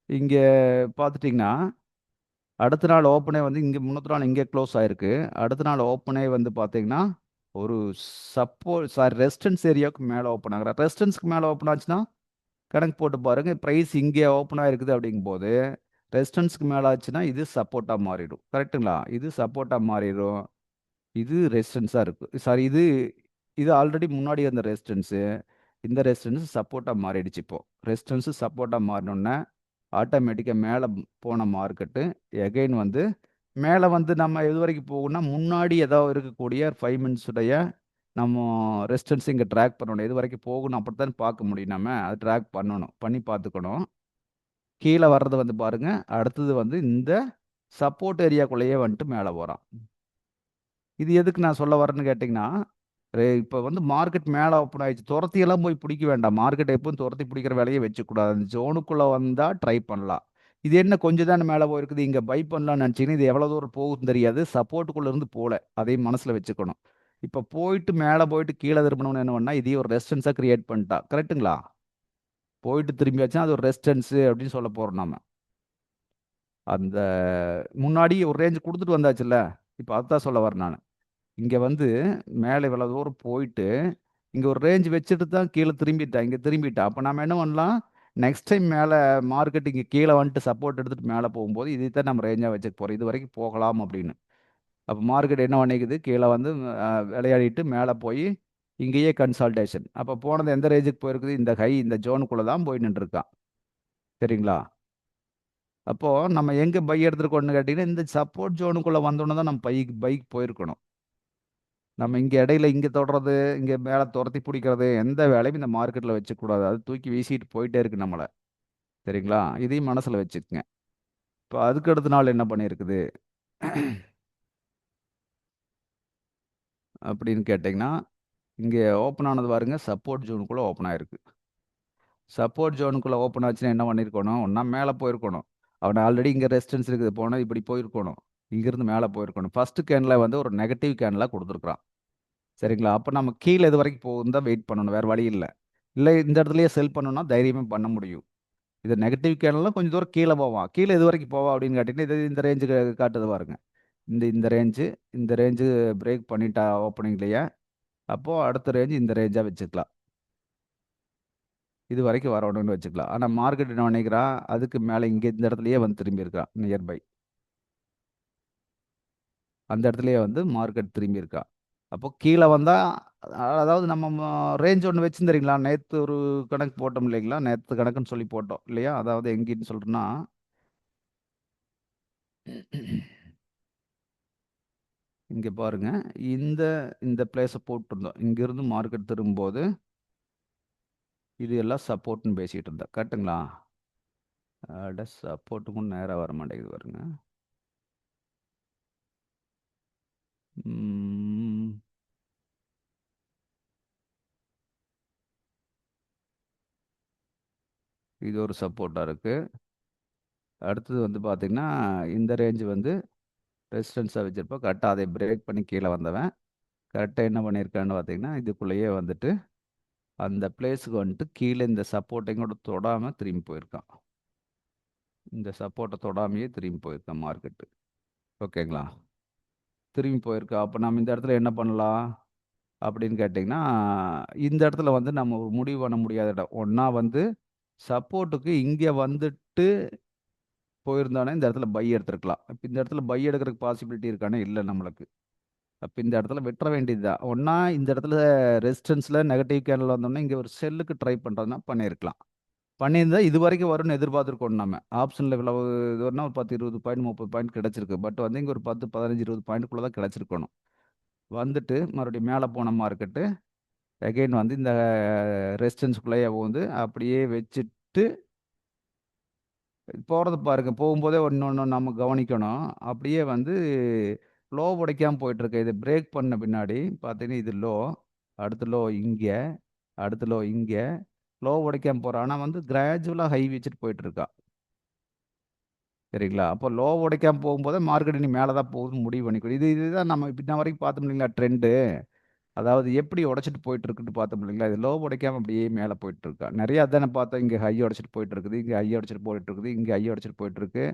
இங்கே பார்த்துட்டிங்கன்னா அடுத்த நாள் ஓப்பனே வந்து இங்கே முன்னூத்தி நாள் இங்கே க்ளோஸ் ஆயிருக்கு. அடுத்த நாள் ஓப்பனே வந்து பார்த்தீங்கன்னா ஒரு சாரி ரெசிஸ்டன்ஸ் ஏரியாவுக்கு மேலே ஓப்பன் ஆகுற ரெசிஸ்டன்ஸ்க்கு மேலே ஓப்பன் ஆச்சுன்னா கணக்கு போட்டு பாருங்க ப்ரைஸ் இங்கே ஓப்பன் ஆயிருக்குது அப்படிங்கும்போது ரெசிஸ்டன்ஸ்க்கு மேலே ஆச்சுன்னா இது சப்போர்ட்டாக மாறிடும். கரெக்ட்டுங்களா? இது சப்போர்ட்டாக மாறிடும். இது ரெசிஸ்டன்ஸாக இருக்குது. சாரி இது இது ஆல்ரெடி முன்னாடி இருந்த ரெசிஸ்டன்ஸு. இந்த ரெசிஸ்டன்ஸ் சப்போர்ட்டாக மாறிடுச்சு இப்போ. ரெசிஸ்டன்ஸு சப்போர்ட்டாக மாறினோன்னே ஆட்டோமேட்டிக்காக மேலே போன மார்க்கெட்டு எகைன் வந்து மேலே வந்து நம்ம எது வரைக்கும் போகணும்னா முன்னாடி ஏதோ இருக்கக்கூடிய 5 மினிட்ஸ் உடைய நம்ம ரெசிஸ்டன்ஸ் இங்கே ட்ராக் பண்ணணும். எது வரைக்கும் போகணும் அப்படித்தான் பார்க்க முடியும். நம்ம அதை ட்ராக் பண்ணணும், பண்ணி பார்த்துக்கணும். கீழே வர்றது வந்து பாருங்க, அடுத்தது வந்து இந்த சப்போர்ட் ஏரியாக்குள்ளேயே வந்துட்டு மேலே போகிறான். இது எதுக்கு நான் சொல்ல வரேன்னு கேட்டிங்கன்னா, இப்போ வந்து மார்க்கெட் மேலே ஓப்பன் ஆயிடுச்சு. துரத்தியெல்லாம் போய் பிடிக்க வேண்டாம். மார்க்கெட் எப்பவும் துரத்தி பிடிக்கிற வேலையை வச்சுக்கூடாது. அந்த ஜோனுக்குள்ளே வந்தால் ட்ரை பண்ணலாம். இது என்ன கொஞ்சம் தானே மேலே போயிருக்குது, இங்கே பை பண்ணலாம்னு நினச்சிங்கன்னா இது எவ்வளோ தூரம் போகுதுன்னு தெரியாது. சப்போர்ட்டுக்குள்ளே இருந்து போகல, அதையும் மனசில் வச்சுக்கணும். இப்போ போயிட்டு மேலே போயிட்டு கீழே திரும்பணும்னு என்ன பண்ணால் இதையும் ஒரு ரெசிஸ்டன்ஸாக கிரியேட் பண்ணிட்டா. கரெக்ட்டுங்களா? போயிட்டு திரும்பியாச்சுன்னா அது ஒரு ரெசிஸ்டன்ஸு அப்படின்னு சொல்ல போகிறோம் நாம. அந்த முன்னாடி ஒரு ரேஞ்ச் கொடுத்துட்டு வந்தாச்சுல்ல, இப்போ அதுதான் சொல்ல வரேன் நான். இங்கே வந்து மேலே இவ்வளோ தூரம் போயிட்டு இங்கே ஒரு ரேஞ்ச் வச்சுட்டு தான் கீழே திரும்பிட்டா. இங்கே திரும்பிட்டா. அப்போ நம்ம என்ன பண்ணலாம், நெக்ஸ்ட் டைம் மேலே மார்க்கெட் இங்கே கீழே வந்துட்டு சப்போர்ட் எடுத்துகிட்டு மேலே போகும்போது இதை தான் நம்ம ரேஞ்சாக வச்சுக்க போகிறோம். இது வரைக்கும் போகலாம் அப்படின்னு. அப்போ மார்க்கெட் என்ன பண்ணிக்குது, கீழே வந்து விளையாடிட்டு மேலே போய் இங்கேயே கன்சால்டேஷன். அப்போ போனது எந்த ரேஞ்சுக்கு போயிருக்குது, இந்த ஹை இந்த ஜோனுக்குள்ளே தான் போய் நின்றுருக்கான். சரிங்களா? அப்போது நம்ம எங்கே பை எடுத்துருக்கோம்னு கேட்டிங்கன்னா இந்த சப்போர்ட் ஜோனுக்குள்ளே வந்தோன்னே தான் நம்ம பைக் போயிருக்கணும். நம்ம இங்கே இடையில இங்கே தொடுறது, இங்கே மேலே துரத்தி பிடிக்கிறது, எந்த வேலையும் இந்த மார்க்கெட்டில் வச்சுக்கூடாது. அது தூக்கி வீசிட்டு போயிட்டே இருக்கு நம்மளை. சரிங்களா? இதையும் மனசில் வச்சுக்கங்க. இப்போ அதுக்கு அடுத்த நாள் என்ன பண்ணியிருக்குது அப்படின்னு கேட்டிங்கன்னா, இங்கே ஓப்பன் ஆனது பாருங்க, சப்போர்ட் ஜோனுக்குள்ளே ஓப்பன் ஆயிருக்கு. சப்போர்ட் ஜோனுக்குள்ளே ஓப்பன் ஆச்சுன்னா என்ன பண்ணியிருக்கணும், ஒன்றா மேலே போயிருக்கணும். அவனை ஆல்ரெடி இங்கே ரெசிஸ்டன்ஸ் இருக்குது, போனால் இப்படி போயிருக்கணும். இங்கேருந்து மேலே போயிருக்கணும். ஃபஸ்ட்டு கேனில் வந்து ஒரு நெகட்டிவ் கேனில் கொடுத்துருக்குறான். சரிங்களா? அப்போ நம்ம கீழே இது வரைக்கும் போகும் தான் வெயிட் பண்ணணும். வேறு வழி இல்லை. இல்லை இந்த இடத்துலயே செல் பண்ணணும்னா தைரியமே பண்ண முடியும். இது நெகட்டிவ் கேனல்லாம் கொஞ்சம் தூரம் கீழே போவான். கீழே இது வரைக்கும் போவா அப்படின்னு கேட்டிங்கன்னா இது இந்த ரேஞ்சுக்கு காட்டுது பாருங்க. இந்த ரேஞ்சு பிரேக் பண்ணிட்டா ஓப்பனிங்லேயே. அப்போது அடுத்த ரேஞ்சு இந்த ரேஞ்சாக வச்சுக்கலாம். இது வரைக்கும் வரணும்னு வச்சுக்கலாம். ஆனால் மார்க்கெட் என்ன நினைக்கிறான், அதுக்கு மேலே இங்கே இந்த இடத்துலையே வந்து திரும்பி இருக்கான். நியர்பை அந்த இடத்துலையே வந்து மார்க்கெட் திரும்பி இருக்கான். அப்போ கீழே வந்தால் அதாவது நம்ம ரேஞ்ச் ஒன்று வச்சுருந்தீங்களா, நேற்று ஒரு கணக்கு போட்டோம் இல்லைங்களா, நேற்று கணக்குன்னு சொல்லி போட்டோம் இல்லையா, அதாவது எங்கின்னு சொல்கிறேன்னா இங்கே பாருங்க, இந்த இந்த பிளேஸை போட்டிருந்தோம். இங்கேருந்து மார்க்கெட் திரும்பும்போது இது எல்லாம் சப்போர்ட்னு பேசிகிட்டு இருந்தேன். கரெக்டுங்களா? அட சப்போர்ட்டுக்கும் நேராக வர மாட்டேங்குது பாருங்க. இது ஒரு சப்போர்ட்டாக இருக்குது. அடுத்தது வந்து பார்த்திங்கன்னா இந்த ரேஞ்சு வந்து ரெசிஸ்டன்ஸாக வச்சுருப்போம். கரெக்டாக அதை பிரேக் பண்ணி கீழே வந்தவன் கரெக்டாக என்ன பண்ணியிருக்கான்னு பார்த்தீங்கன்னா இதுக்குள்ளேயே வந்துட்டு அந்த பிளேஸுக்கு வந்துட்டு கீழே இந்த சப்போர்ட்டையும் கூட தொடாமல் திரும்பி போயிருக்கான். இந்த சப்போர்ட்டை தொடாமையே திரும்பி போயிருக்கான் மார்க்கெட்டு. ஓகேங்களா? திரும்பி போயிருக்கா. அப்போ நம்ம இந்த இடத்துல என்ன பண்ணலாம் அப்படின்னு கேட்டிங்கன்னா, இந்த இடத்துல வந்து நம்ம ஒரு முடிவு பண்ண முடியாத இடம். ஒன்றா வந்து சப்போர்ட்டுக்கு இங்கே வந்துட்டு போயிருந்தானே இந்த இடத்துல பை எடுத்துருக்கலாம். இப்போ இந்த இடத்துல பை எடுக்கிறதுக்கு பாசிபிலிட்டி இருக்கானே இல்லை நம்மளுக்கு. அப்போ இந்த இடத்துல விட்டுற வேண்டியது தான். ஒன்றா இந்த இடத்துல ரெசிஸ்டன்ஸில் நெகட்டிவ் கேண்டில் வந்தோடனே இங்கே ஒரு செல்லுக்கு ட்ரை பண்ணுறதுனா பண்ணியிருக்கலாம். பண்ணியிருந்தா இது வரைக்கும் வரும்னு எதிர்பார்த்துருக்கோம் நம்ம. ஆப்ஷனில் இவ்வளவு இது வரனா ஒரு 10, 20 பாயிண்ட், 30 பாயிண்ட் கிடச்சிருக்கு. பட் வந்து இங்கே ஒரு 10, 15, 20 பாயிண்ட்டுக்குள்ளே தான் கிடச்சிருக்கணும். வந்துட்டு மறுபடியும் மேலே போன மார்க்கெட்டு அகைன் வந்து இந்த ரெசிஸ்டன்ஸ்குள்ளேயே வந்து அப்படியே வச்சுட்டு போகிறது பாருங்க. போகும்போதே ஒன்று நம்ம கவனிக்கணும். அப்படியே வந்து லோ உடைக்காமல் போயிட்டுருக்கு. இது பிரேக் பண்ண பின்னாடி பார்த்தீங்கன்னா இது லோ, அடுத்த லோ இங்கே, அடுத்த லோ இங்கே, லோ உடைக்காமல் போகிறான். ஆனால் வந்து கிராஜுவலாக ஹை வச்சுட்டு போயிட்டுருக்கா. சரிங்களா? அப்போ லோ உடைக்காமல் போகும்போது மார்க்கெட் இனி மேலே தான் போகுதுன்னு முடிவு பண்ணிக்கணும். இதுதான் நம்ம இன்ன வரைக்கும் பார்த்தோம் இல்லைங்களா ட்ரெண்டு. அதாவது எப்படி உடைச்சிட்டு போயிட்டுருக்குன்னு பார்த்தோம் இல்லைங்களா, இது லோ உடைக்காமல் அப்படியே மேலே போயிட்டுருக்கா. நிறையா அதானே பார்த்தோம். இங்கே ஹை உடைச்சிட்டு போயிட்டுருக்குது, இங்கே ஹை உடைச்சிட்டு போயிட்டுருக்குது, இங்கே ஹை உடைச்சிட்டு போயிட்டுருக்கு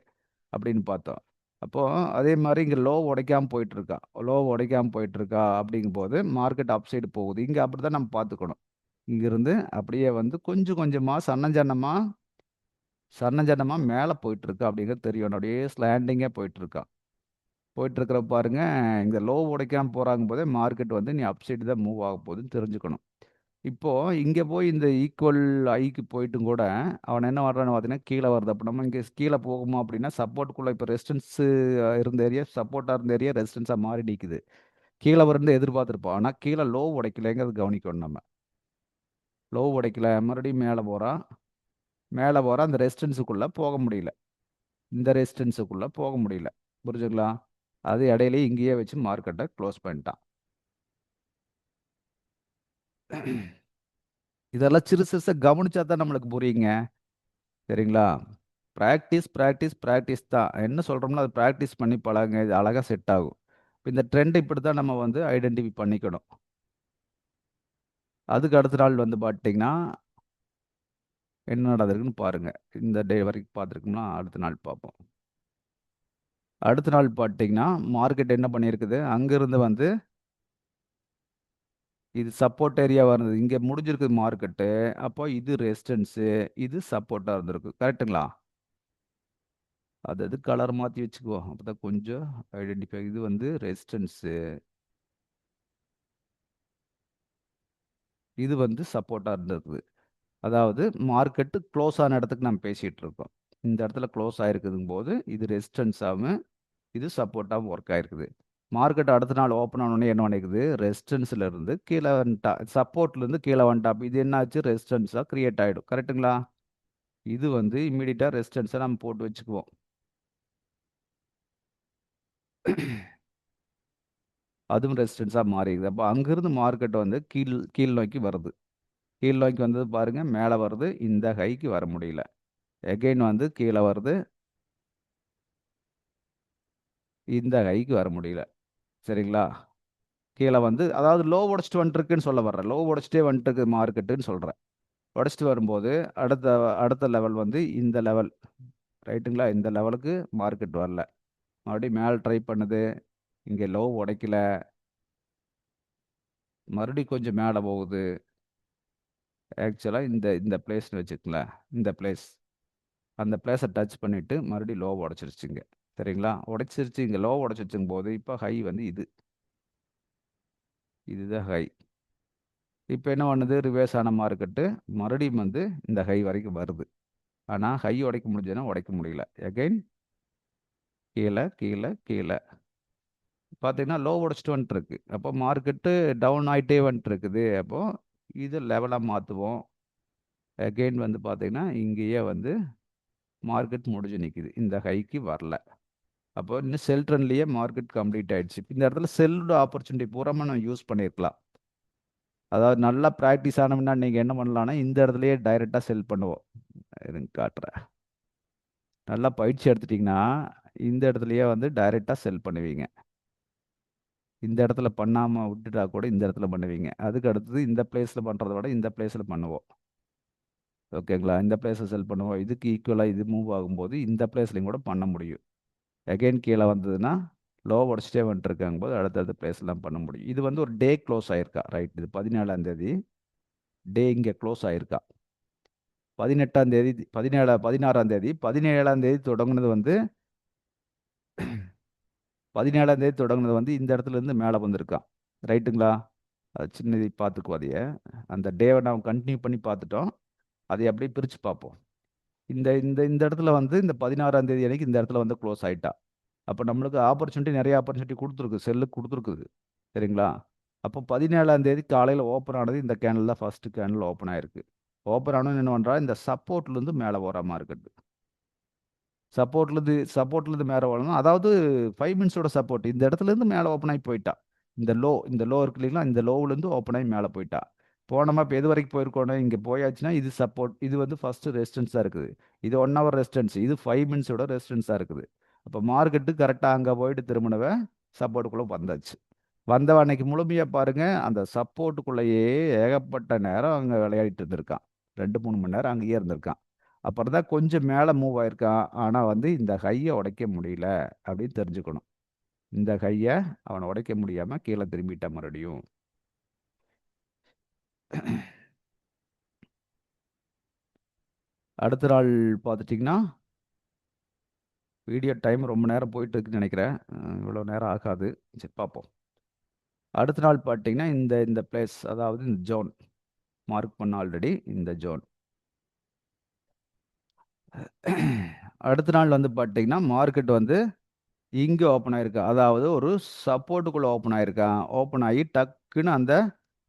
அப்படின்னு பார்த்தோம். அப்போ அதே மாரி இங்க லோ உடைக்காம போயிட்டுருக்கா. லோ உடைக்காம போயிட்டுருக்கா அப்படிங்கும்போது, மார்க்கெட் அப் சைடு போகுது. இங்க அப்படித்தான் நம்ம பார்த்துக்கணும். இங்கிருந்து அப்படியே வந்து கொஞ்சம் கொஞ்சமா சன்னஞ்சன்னமா மேல போயிட்டுருக்கு அப்படிங்கிறது தெரியணும். அப்படியே ஸ்லாண்டிங்கா போயிட்டுருக்கா. போயிட்டுருக்கிறப்ப பாருங்க, இங்க லோ உடைக்காம போறாங்கும்போதே மார்க்கெட் வந்து அப் சைடு தான் மூவ் ஆக போகுதுன்னு தெரிஞ்சுக்கணும். இப்போ இங்க போய் இந்த ஈக்குவல் ஐக்கு போயிட்டும் கூட, அவன் என்ன பண்றான்னு பார்த்தீங்கன்னா, கீழ வருது. அப்ப நம்ம இங்க கீழ போகுமா அப்படின்னா, சப்போர்ட்குள்ள இப்ப ரெசிஸ்டன்ஸ் இருந்த ஏரியா, சப்போர்ட்டா இருந்த ஏரியா ரெசிஸ்டன்ஸா மாறி நிக்குது. கீழ வரும்னு எதிர்பார்த்திருப்போம். ஆனா கீழ லோ உடைக்கலைங்கிறத கவனிக்கணும் நம்ம. லோ உடைக்கல. மறுபடியும் மேல போறான். மேல போறான். அந்த ரெசிஸ்டன்ஸுக்குள்ள போக முடியல. இந்த ரெசிஸ்டன்ஸுக்குள்ள போக முடியல. புரிஞ்சுங்களா? அது இடையிலேயே இங்கேயே வச்சு மார்க்கெட்ட குளோஸ் பண்ணிட்டான். இதெல்லாம் சிறுசு சிறுசா கவனிச்சா தான் நம்மளுக்கு புரியுங்க. சரிங்களா? பிராக்டிஸ், பிராக்டிஸ், பிராக்டிஸ் தான். என்ன சொல்றோம்னா, அத பிராக்டிஸ் பண்ணி பழகுங்க. இது அழகா செட் ஆகும். இந்த ட்ரெண்ட் இப்படித்தான் நம்ம வந்து ஐடென்டிஃபை பண்ணிக்கணும். அதுக்கு அடுத்த நாள் வந்து பார்த்தீங்கன்னா, என்ன நடந்திருக்குன்னு பாருங்க. இந்த டே வரைக்கும் பார்த்துருக்கோம்னா, அடுத்த நாள் பார்ப்போம். அடுத்த நாள் பார்த்தீங்கன்னா, மார்க்கெட் என்ன பண்ணியிருக்குது, அங்கிருந்து வந்து இது சப்போர்ட் ஏரியாவா இருந்தது. இங்க முடிஞ்சிருக்கு மார்க்கெட்டு. அப்போ இது ரெசிஸ்டன்ஸு, இது சப்போர்ட்டா இருந்திருக்கு. கரெக்ட்டுங்களா? அது அது கலர் மாத்தி வச்சுக்குவோம். அப்பதான் கொஞ்சம் ஐடென்டிஃபை இது வந்து ரெசிஸ்டன்ஸு. இது வந்து சப்போர்ட்டா இருந்திருக்குது. அதாவது மார்க்கெட்டு க்ளோஸ் ஆன இடத்துக்கு நம்ம பேசிட்டு இருக்கோம். இந்த இடத்துல க்ளோஸ் ஆயிருக்குதுங்கும்போது, இது ரெசிஸ்டன்ஸாவும், இது சப்போர்ட்டாவும் ஒர்க் ஆயிருக்குது. மார்க்கெட் அடுத்த நாள் ஓப்பன் ஆனோனே என்ன பண்ணிருக்குது, ரெசிஸ்டன்ஸ்ல இருந்து கீழ வந்துட்டா. சப்போர்ட்ல இருந்து கீழ வந்துட்டா. அப்ப இது என்னாச்சு, ரெசிஸ்டன்ஸா கிரியேட் ஆயிடும். கரெக்ட்டுங்களா? இது வந்து இம்மீடியட்டா ரெசிஸ்டன்ஸா நம்ம போட்டு வச்சுக்குவோம். அதுவும் ரெசிஸ்டன்ஸா மாறிடுது. அப்ப அங்கிருந்து மார்க்கெட் வந்து கீழ் நோக்கி வருது. கீழ் நோக்கி வந்தது பாருங்க, மேல வருது. இந்த ஹைக்கு வர முடியல. எகைன் வந்து கீழ வருது. இந்த ஹைக்கு வர முடியல. சரிங்களா? கீழ வந்து அதாவது லோ உடைச்சுட்டு வந்துட்டுருக்குன்னு சொல்ல வர்றேன். லோ உடைச்சுட்டே வந்துட்டுருக்கு மார்க்கெட்டுன்னு சொல்றேன். உடைச்சுட்டு வரும்போது, அடுத்த அடுத்த லெவல் வந்து இந்த லெவல். ரைட்டுங்களா? இந்த லெவலுக்கு மார்க்கெட் வரல. மறுபடியும் மேல ட்ரை பண்ணுது. இங்க லோ உடைக்கல. மறுபடியும் கொஞ்சம் மேல போகுது. ஆக்சுவலா இந்த இந்த பிளேஸ்ன்னு வச்சுக்கங்களேன். இந்த பிளேஸ். அந்த பிளேஸ டச் பண்ணிட்டு மறுபடியும் லோ உடைச்சிருச்சுங்க. சரிங்களா? உடைச்சிருச்சு. இங்க லோ உடைச்சிருச்சுங்கும்போது, இப்ப ஹை வந்து இது. இதுதான் ஹை. இப்ப என்ன பண்ணுது, ரிவர்ஸ் ஆன மார்க்கெட்டு மறுபடியும் வந்து இந்த ஹை வரைக்கும் வருது. ஆனா ஹை உடைக்க முடிஞ்சதுன்னா உடைக்க முடியல. அகைன் கீழ, கீழ, கீழ. பார்த்தீங்கன்னா, லோ உடைச்சுட்டு வந்துட்டுருக்கு. அப்போ மார்க்கெட்டு டவுன் ஆயிட்டே வந்துட்டுருக்குது. அப்போ இது லெவலா மாத்துவோம். அகைன் வந்து பார்த்தீங்கன்னா, இங்கேயே வந்து மார்க்கெட் முடிஞ்சு நிக்குது. இந்த ஹைக்கு வரல. அப்போ இன்னும் செல் ட்ரெண்ட்லயே மார்க்கெட் கம்ப்ளீட் ஆயிடுச்சு. இந்த இடத்துல செல்லோட ஆப்பர்ச்சுனிட்டி பூராமே நம்ம யூஸ் பண்ணியிருக்கலாம். அதாவது நல்லா பிராக்டிஸ் ஆனோம்னா நீங்க என்ன பண்ணலாம்னா, இந்த இடத்துலயே டைரக்ட்டா செல் பண்ணுவோம். இருங்க காட்டுறேன். நல்லா பயிற்சி எடுத்துட்டீங்கன்னா, இந்த இடத்துலயே வந்து டைரக்ட்டா செல் பண்ணுவீங்க. இந்த இடத்துல பண்ணாம விட்டுட்டா கூட இந்த இடத்துல பண்ணுவீங்க. அதுக்கு அடுத்தது இந்த பிளேஸ்ல பண்றத விட இந்த பிளேஸ்ல பண்ணுவோம். ஓகேங்களா? இந்த பிளேஸ்ல செல் பண்ணுவோம். இதுக்கு ஈக்குவலா இது மூவ் ஆகும்போது இந்த பிளேஸ்லயும் கூட பண்ண முடியும். அகைன் கீழ வந்ததுன்னா, லோ உடைச்சிட்டே வந்துட்டுருக்கும்போது அடுத்தடுத்த பிளேஸ்லாம் பண்ண முடியும். இது வந்து ஒரு டே க்ளோஸ் ஆயிருக்கா. ரைட். இது 17ஆம் தேதி. டே இங்க க்ளோஸ் ஆயிருக்கா. 18ஆம் தேதி 16ஆம் தேதி 17ஆம் தேதி தொடங்குனது வந்து 17ஆம் தேதி தொடங்குனது வந்து இந்த இடத்துல இருந்து மேல வந்திருக்கான். ரைட்டுங்களா? அது சின்னது பார்த்துக்குவோம் அதைய. அந்த டேவ நாம் கன்டின்யூ பண்ணி பார்த்துட்டோம். அதை அப்படியே பிரிச்சு பார்ப்போம். இந்த இந்த இந்த இடத்துல வந்து இந்த 16ஆம் தேதி அன்னைக்கு இந்த இடத்துல வந்து குளோஸ் ஆயிட்டா. அப்ப நம்மளுக்கு ஆப்பர்ச்சுனிட்டி நெறைய ஆப்பர்ச்சுனிட்டி குடுத்துருக்கு. செல்லுக்கு குடுத்துருக்குது. சரிங்களா? அப்போ 17ஆம் தேதி காலையில ஓப்பன் ஆனது இந்த கேண்டில் தான் ஃபர்ஸ்ட் கேண்டில் ஓப்பன் ஆயிருக்கு. ஓப்பன் ஆனோனே என்ன பண்றா, இந்த சப்போர்ட்லேருந்து மேல போற மார்க்கெட். சப்போர்ட்லேருந்து மேல வரணும். அதாவது 5 மினிட்ஸோட சப்போர்ட். இந்த இடத்துலேருந்து மேல ஓப்பன் ஆகி போயிட்டா. இந்த லோ இருக்கு இல்லைங்களா? இந்த லோவுலேருந்து ஓப்பன் ஆகி மேல போயிட்டா. போனோமா இப்ப எது வரைக்கும் போயிருக்கோணும்? இங்க போயாச்சுன்னா, இது சப்போர்ட். இது வந்து ஃபர்ஸ்ட் ரெசிஸ்டன்ஸா இருக்குது. இது 1 ஹவர் ரெசிஸ்டன்ஸ். இது 5 மினிட்ஸோட ரெசிஸ்டன்ஸா இருக்குது. அப்ப மார்க்கெட்டு கரெக்ட்டா அங்க போயிட்டு திரும்புனவ சப்போர்ட்டுக்குள்ள வந்தாச்சு. வந்தவன் அன்னைக்கு முழுமையா பாருங்க, அந்த சப்போர்ட்டுக்குள்ளேயே ஏகப்பட்ட நேரம் அங்க விளையாடிட்டு இருந்திருக்கான். 2, 3 மணி நேரம் அங்கேயே இருந்திருக்கான். அப்புறம் தான் கொஞ்சம் மேலே மூவ் ஆயிருக்கான். ஆனால் வந்து இந்த ஹையை உடைக்க முடியல அப்படின்னு தெரிஞ்சுக்கணும். இந்த ஹையை அவனை உடைக்க முடியாமல் கீழே திரும்பிட்டான் மறுபடியும். அடுத்த நாள் பார்த்துட்டிங்கன்னா வீடியோ டைம் ரொம்ப நேரம் போயிட்டு இருக்குன்னு நினைக்கிறேன். இவ்வளோ நேரம் ஆகாது. சரி பார்ப்போம். அடுத்த நாள் பார்த்தீங்கன்னா இந்த இந்த பிளேஸ், அதாவது இந்த ஜோன் மார்க் பண்ண ஆல்ரெடி இந்த ஜோன். அடுத்த நாள் வந்து பார்த்தீங்கன்னா மார்க்கெட் வந்து இங்கே ஓப்பன் ஆயிருக்கு. அதாவது ஒரு சப்போர்ட்டுக்குள்ளே ஓப்பன் ஆயிருக்கான். ஓப்பன் ஆகி டக்குன்னு அந்த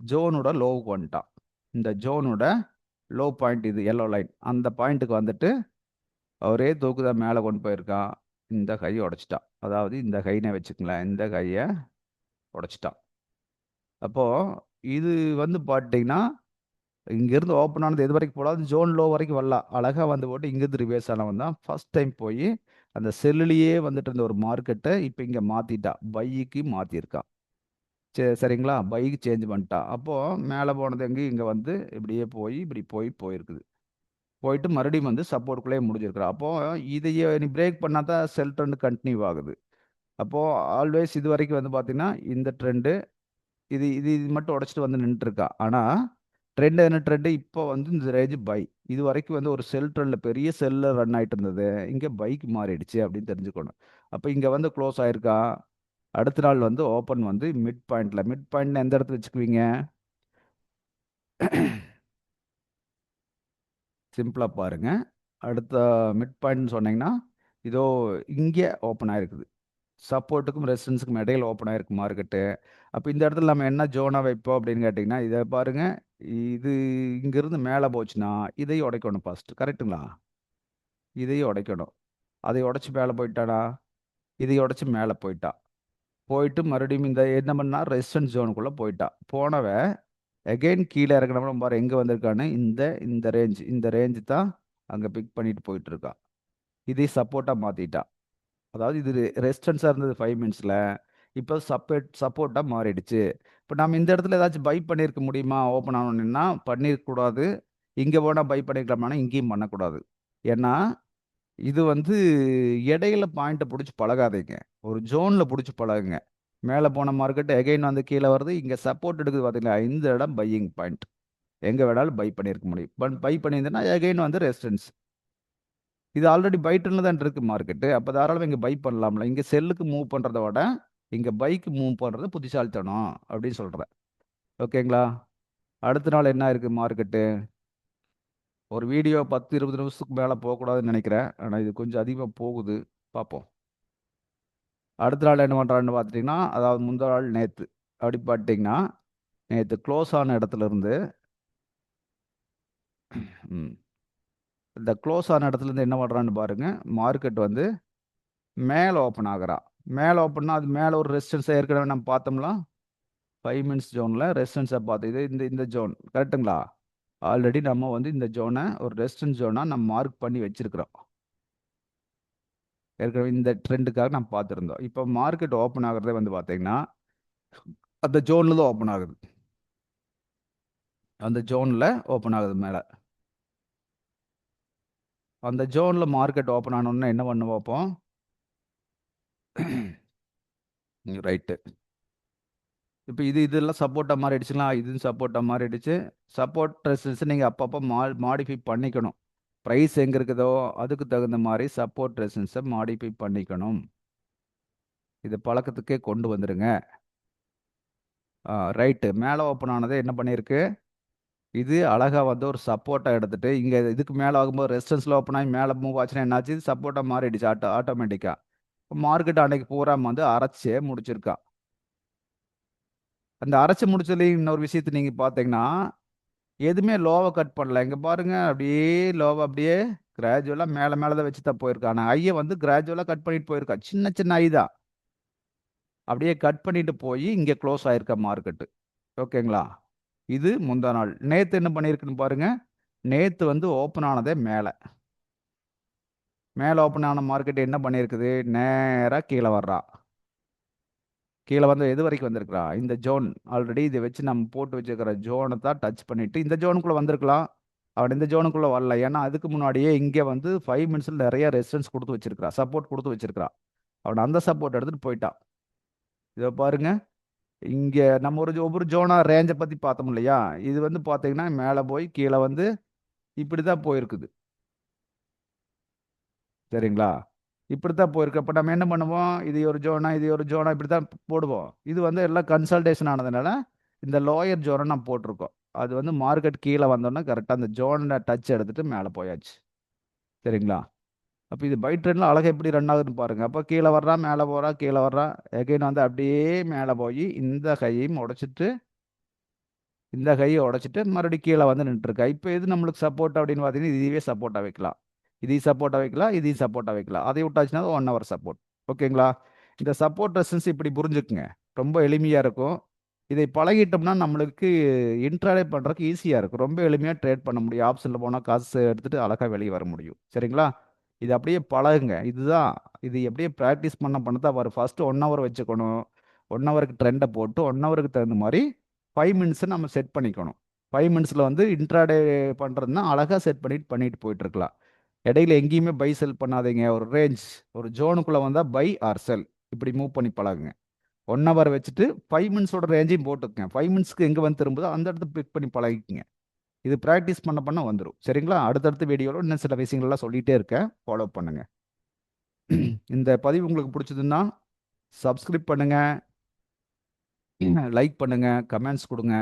ஜோனோட லோவுக்கு வந்துட்டான். இந்த ஜோனோட லோ பாயிண்ட் இது எல்லோ லைன், அந்த பாயிண்ட்டுக்கு வந்துட்டு ஒரே தூக்கு தான் மேலே கொண்டு போயிருக்கான். இந்த கையை உடைச்சிட்டான். அதாவது இந்த கைனே வச்சுக்கங்களேன், இந்த கையை உடைச்சிட்டான். அப்போது இது வந்து பார்த்தீங்கன்னா இங்கேருந்து ஓப்பன் ஆனது எது வரைக்கும் போடாது, ஜோன் லோ வரைக்கும் வரலாம். அழகாக வந்து போட்டு இங்கேருந்து ரிவேர்ஸ் ஆனவன் தான் ஃபர்ஸ்ட் டைம் போய் அந்த செல்லுலேயே வந்துட்டு இருந்த ஒரு மார்க்கெட்டை இப்போ இங்கே மாற்றிட்டான், பைக்கு மாற்றிருக்கான். சரி, சரிங்களா, பைக்கு சேஞ்ச் பண்ணிட்டான். அப்போது மேலே போனது எங்கேயும் இங்கே வந்து இப்படியே போய் இப்படி போயிருக்குது. போயிட்டு மறுபடியும் வந்து சப்போர்ட்டுக்குள்ளேயே முடிஞ்சிருக்கிறான். அப்போது இதையே நீ பிரேக் பண்ணால் தான் செல் ட்ரெண்ட் கண்டினியூ ஆகுது. அப்போது ஆல்வேஸ் இது வரைக்கும் வந்து பார்த்தீங்கன்னா இந்த ட்ரெண்டு இது இது இது மட்டும் உடைச்சிட்டு வந்து நின்றுட்டுருக்கா. ஆனால் ட்ரெண்ட் என்ன ட்ரெண்டு இப்போ வந்து இந்த ரேஞ்சு பை. இது வரைக்கும் வந்து ஒரு செல் ட்ரெண்டில் பெரிய செல்லில் ரன் ஆகிட்டு இருந்தது, இங்கே பைக் மாறிடுச்சு அப்படின்னு தெரிஞ்சுக்கணும். அப்போ இங்கே வந்து க்ளோஸ் ஆயிருக்கா. அடுத்த நாள் வந்து ஓப்பன் வந்து மிட் பாயிண்டில். மிட் பாயிண்ட் எந்த இடத்துல வச்சுக்குவீங்க? சிம்பிளாக பாருங்கள். அடுத்த மிட் பாயிண்ட்னு சொன்னீங்கன்னா இதோ இங்கே ஓப்பன் ஆயிருக்குது. சப்போர்ட்டுக்கும் ரெசிஸ்டன்ஸுக்கும் இடையில ஓப்பன் ஆயிருக்கு மார்க்கெட்டு. அப்போ இந்த இடத்துல நம்ம என்ன ஜோனாக வைப்போம் அப்படின்னு கேட்டிங்கன்னா, இதை பாருங்கள். இது இங்கேருந்து மேலே போச்சுன்னா இதையும் உடைக்கணும் ஃபஸ்ட்டு, கரெக்டுங்களா? இதையும் உடைக்கணும். அதை உடைச்சி மேலே போயிட்டானா, இதை உடைச்சி மேலே போயிட்டா. போயிட்டு மறுபடியும் இந்த என்ன பண்ணா ரெசிஸ்டன்ஸ் ஜோனுக்குள்ளே போயிட்டா. போனவ எகெயின் கீழே இறங்கினவன பாரு எங்கே வந்திருக்கான்னு, இந்த இந்த ரேஞ்சு தான் அங்கே பிக் பண்ணிட்டு போயிட்டு இருக்கா. இதை சப்போர்ட்டாக மாற்றிட்டா. அதாவது இது ரெசிஸ்டன்ஸாக இருந்தது 5 மினிட்ஸில், இப்போ சப்போர்ட்டாக மாறிடுச்சு. இப்போ நம்ம இந்த இடத்துல ஏதாச்சும் பை பண்ணியிருக்க முடியுமா? ஓப்பன் ஆகணும்னா பண்ணியிருக்கக்கூடாது. இங்கே போனால் பை பண்ணியிருக்கலாம்னா இங்கேயும் பண்ணக்கூடாது. ஏன்னா இது வந்து இடையில பாயிண்ட்டை பிடிச்சி பழகாதீங்க. ஒரு ஜோனில் பிடிச்சி பழகுங்க. மேலே போன மார்க்கெட் எகைன் வந்து கீழே வருது. இங்கே சப்போர்ட் எடுக்குது பார்த்தீங்களா, இந்த இடம் பையிங் பாயிண்ட். எங்கே வேணாலும் பை பண்ணியிருக்க முடியும். பை பண்ணியிருந்தேன்னா எகைன் வந்து ரெசிஸ்டன்ஸ். இது ஆல்ரெடி பை ட்ரெண்ட்ல தான் இருக்கு மார்க்கெட்டு. அப்போ தாராளமாக இங்கே பை பண்ணலாம்ல. இங்கே செல்லுக்கு மூவ் பண்ணுறத விட இங்கே பைக்கு மூவ் பண்ணுறது புத்திசாலித்தனம் அப்படின்னு சொல்கிறேன். ஓகேங்களா? அடுத்த நாள் என்ன இருக்குது மார்க்கெட்டு? ஒரு வீடியோ 10-20 நிமிஷத்துக்கு மேலே போகக்கூடாதுன்னு நினைக்கிறேன். ஆனால் இது கொஞ்சம் அதிகமாக போகுது. பார்ப்போம். அடுத்த நாள் என்ன பண்ணுறான்னு பார்த்துட்டிங்கன்னா, அதாவது முந்தா நாள் நேற்று அப்படி பார்த்திங்கன்னா, நேற்று க்ளோஸ் ஆன இடத்துல இருந்து இந்த க்ளோஸ் ஆன இடத்துலேருந்து என்ன பண்ணுறான்னு பாருங்கள். மார்க்கெட் வந்து மேலே ஓப்பன் ஆகுறா. மேலே ஓப்பன்னா அது மேலே ஒரு ரெசிஸ்டன்ஸை ஏற்கனவே நம்ம பார்த்தோம்ல, 5 மினிட்ஸ் ஜோனில் ரெசிஸ்டன்ஸை பார்த்து இது இந்த இந்த ஜோன் கரெக்டுங்களா? ஆல்ரெடி நம்ம வந்து இந்த ஜோனை ஒரு ரெசிஸ்டன்ஸ் ஜோனாக நம்ம மார்க் பண்ணி வச்சுருக்கிறோம். ஏற்கனவே இந்த ட்ரெண்டுக்காக நம்ம பார்த்துருந்தோம். இப்போ மார்க்கெட் ஓப்பன் ஆகுறதே வந்து பார்த்தீங்கன்னா அந்த ஜோனில் தான் ஓப்பன் ஆகுது. அந்த ஜோனில் ஓப்பன் ஆகுது மேலே. அந்த ஜோனில் மார்க்கெட் ஓப்பன் ஆனோன்னா என்ன பண்ண பார்ப்போம். ரைட்டு. இப்போ இதெல்லாம் சப்போர்ட்டாக மாறிடுச்சுங்களா? இதுவும் சப்போர்ட்டாக மாறிடுச்சு. சப்போர்ட் ரெசிஸ்டன்ஸ் நீங்கள் அப்பப்போ மாடிஃபை பண்ணிக்கணும். ப்ரைஸ் எங்கே இருக்குதோ அதுக்கு தகுந்த மாதிரி சப்போர்ட் ரெசிஸ்டன்ஸை மாடிஃபை பண்ணிக்கணும். இது பழக்கத்துக்கே கொண்டு வந்துடுங்க. ரைட்டு. மேலே ஓப்பன் ஆனது என்ன பண்ணியிருக்கு, இது அழகாக வந்து ஒரு சப்போர்ட்டாக எடுத்துகிட்டு இங்கே இதுக்கு மேலே ஆகும்போது ரெசிஸ்டன்ஸில் ஓப்பன் ஆகி மேலே மூவ் ஆச்சுன்னா என்னாச்சு, இது சப்போர்ட்டாக மாறிடுச்சு ஆட்டோமேட்டிக்காக. மார்க்கெட் அன்னைக்கு பூரா வந்து அரைச்சே முடிச்சிருக்கா. அந்த அரைச்சி முடிச்சதுலேயும் இன்னொரு விஷயத்தை நீங்கள் பார்த்தீங்கன்னா, எதுவுமே லோவை கட் பண்ணல. இங்கே பாருங்க, அப்படியே லோவை அப்படியே கிராஜுவலாக மேலே மேலே தான் வச்சு தான் போயிருக்கா. ஆனால் ஐயை வந்து கிராஜுவலாக கட் பண்ணிட்டு போயிருக்கா. சின்ன சின்ன ஐ தான் அப்படியே கட் பண்ணிட்டு போய் இங்கே க்ளோஸ் ஆயிருக்க மார்க்கெட்டு. ஓகேங்களா? இது முந்தா நாள். நேற்று என்ன பண்ணியிருக்குன்னு பாருங்க. நேற்று வந்து ஓப்பன் ஆனதே மேலே. மேலே ஓப்பன் ஆன மார்க்கெட் என்ன பண்ணியிருக்குது, நேராக கீழே வர்றா. கீழே வந்து எது வரைக்கும் வந்திருக்கிறா, இந்த ஜோன். ஆல்ரெடி இதை வச்சு நம்ம போட்டு வச்சுருக்கிற ஜோனை தான் டச் பண்ணிவிட்டு இந்த ஜோனுக்குள்ளே வந்திருக்கலாம். அவன் இந்த ஜோனுக்குள்ள வரல. ஏன்னா அதுக்கு முன்னாடியே இங்க வந்து 5 மினிட்ஸ்ல நிறைய ரெசிஸ்டன்ஸ் குடுத்து வச்சிருக்கிறான். சப்போர்ட் குடுத்து வச்சிருக்கிறான். அவன் அந்த சப்போர்ட் எடுத்துட்டு போயிட்டான். இத பாருங்க. இங்க நம்ம ஒவ்வொரு ஜோனா ரேஞ்ச பத்தி பார்த்தோம் இல்லையா? இது வந்து பார்த்தீங்கன்னா, மேல போய் கீழ வந்து இப்படித்தான் போயிருக்குது. சரிங்களா? இப்படித்தான் போயிருக்கு. அப்ப நம்ம என்ன பண்ணுவோம்? இது ஒரு ஜோனா, இது ஒரு ஜோனா இப்படித்தான் போடுவோம். இது வந்து எல்லாம் கன்சல்டேஷன் ஆனதுனால, இந்த லோயர் ஜோன நம்ம போட்டிருக்கோம். அது வந்து மார்க்கெட் கீழ வந்தோனே கரெக்ட்டா அந்த ஜோன டச் எடுத்துட்டு மேல போயாச்சு. சரிங்களா? அப்ப இது பை ட்ரெண்ட்ல அழகா எப்படி ரன் ஆகுதுன்னு பாருங்க. அப்ப கீழ வர்றான், மேல போறான், கீழ வர்றான். அகைன் வந்து அப்படியே மேல போயி இந்த கையையும் உடைச்சிட்டு, இந்த கைய உடைச்சிட்டு மறுபடியும் கீழ வந்து நின்னுட்டுருக்கா. இப்ப எது நம்மளுக்கு சப்போர்ட் அப்படின்னு பார்த்தீங்கன்னா, இதுவே சப்போர்ட்டா வைக்கலாம். இதையும் சப்போர்ட்டா வைக்கலாம், இதையும் சப்போர்ட்டா வைக்கலாம். அதை விட்டாச்சுன்னா 1 ஹவர் சப்போர்ட். ஓகேங்களா? இந்த சப்போர்ட் ரெசிஸ்டன்ஸ் இப்படி புரிஞ்சுக்குங்க. ரொம்ப எளிமையா இருக்கும். இதை பழகிட்டோம்னா நம்மளுக்கு இன்ட்ராடே பண்றதுக்கு ஈஸியா இருக்கும். ரொம்ப எளிமையா ட்ரேட் பண்ண முடியும். ஆப்ஷன்ல போனா காசு எடுத்துட்டு அழகா வெளிய வர முடியும். சரிங்களா? இது அப்படியே பழகுங்க. இதுதான். இது அப்படியே பிராக்டிஸ் பண்ண தான் வரும். ஃபர்ஸ்ட் 1 ஹவர் வச்சுக்கணும். 1 ஹவருக்கு ட்ரெண்ட போட்டு 1 ஹவருக்கு தகுந்த மாரி 5 மினிட்ஸ் நம்ம செட் பண்ணிக்கணும். 5 மினிட்ஸ்ல வந்து இன்ட்ராடே பண்றதுன்னா அழகா செட் பண்ணிட்டு போயிட்டு இருக்கலாம். இடையில எங்கேயுமே பை செல் பண்ணாதீங்க. ஒரு ரேஞ்ச், ஒரு ஜோனுக்குள்ள வந்தா பை ஆர் செல். இப்படி மூவ் பண்ணி பழகுங்க. 1 ஹவர் வச்சுட்டு 5 மினிட்ஸோட ரேஞ்சையும் போட்டுக்கங்க. 5 மினிட்ஸ்க்கு எங்க வந்து திரும்புதோ அந்த இடத்த பிக் பண்ணி பழகிக்கங்க. இது பிராக்டிஸ் பண்ண வந்துரும். சரிங்களா? அடுத்தடுத்த வீடியோல இன்னும் சில விஷயங்கள்லாம் சொல்லிட்டே இருக்கேன். ஃபாலோ பண்ணுங்க. இந்த பதிவு உங்களுக்கு பிடிச்சதுன்னா சப்ஸ்கிரைப் பண்ணுங்க, லைக் பண்ணுங்க, கமெண்ட்ஸ் குடுங்க,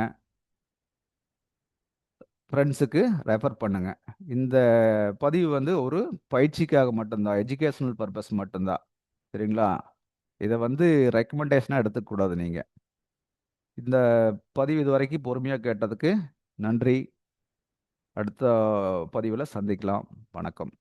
ஃப்ரெண்ட்ஸுக்கு ரெஃபர் பண்ணுங்க. இந்த பதிவு வந்து ஒரு பயிற்சிக்காக மட்டும்தான். எஜுகேஷனல் பர்ப்பஸ் மட்டும்தான். சரிங்களா? இத வந்து ரெக்கமெண்டேஷனா எடுத்துக்க கூடாது நீங்க. இந்த பதிவு இதுவரைக்கும் பொறுமையா கேட்டதுக்கு நன்றி. அடுத்த பதிவுல சந்திக்கலாம். வணக்கம்.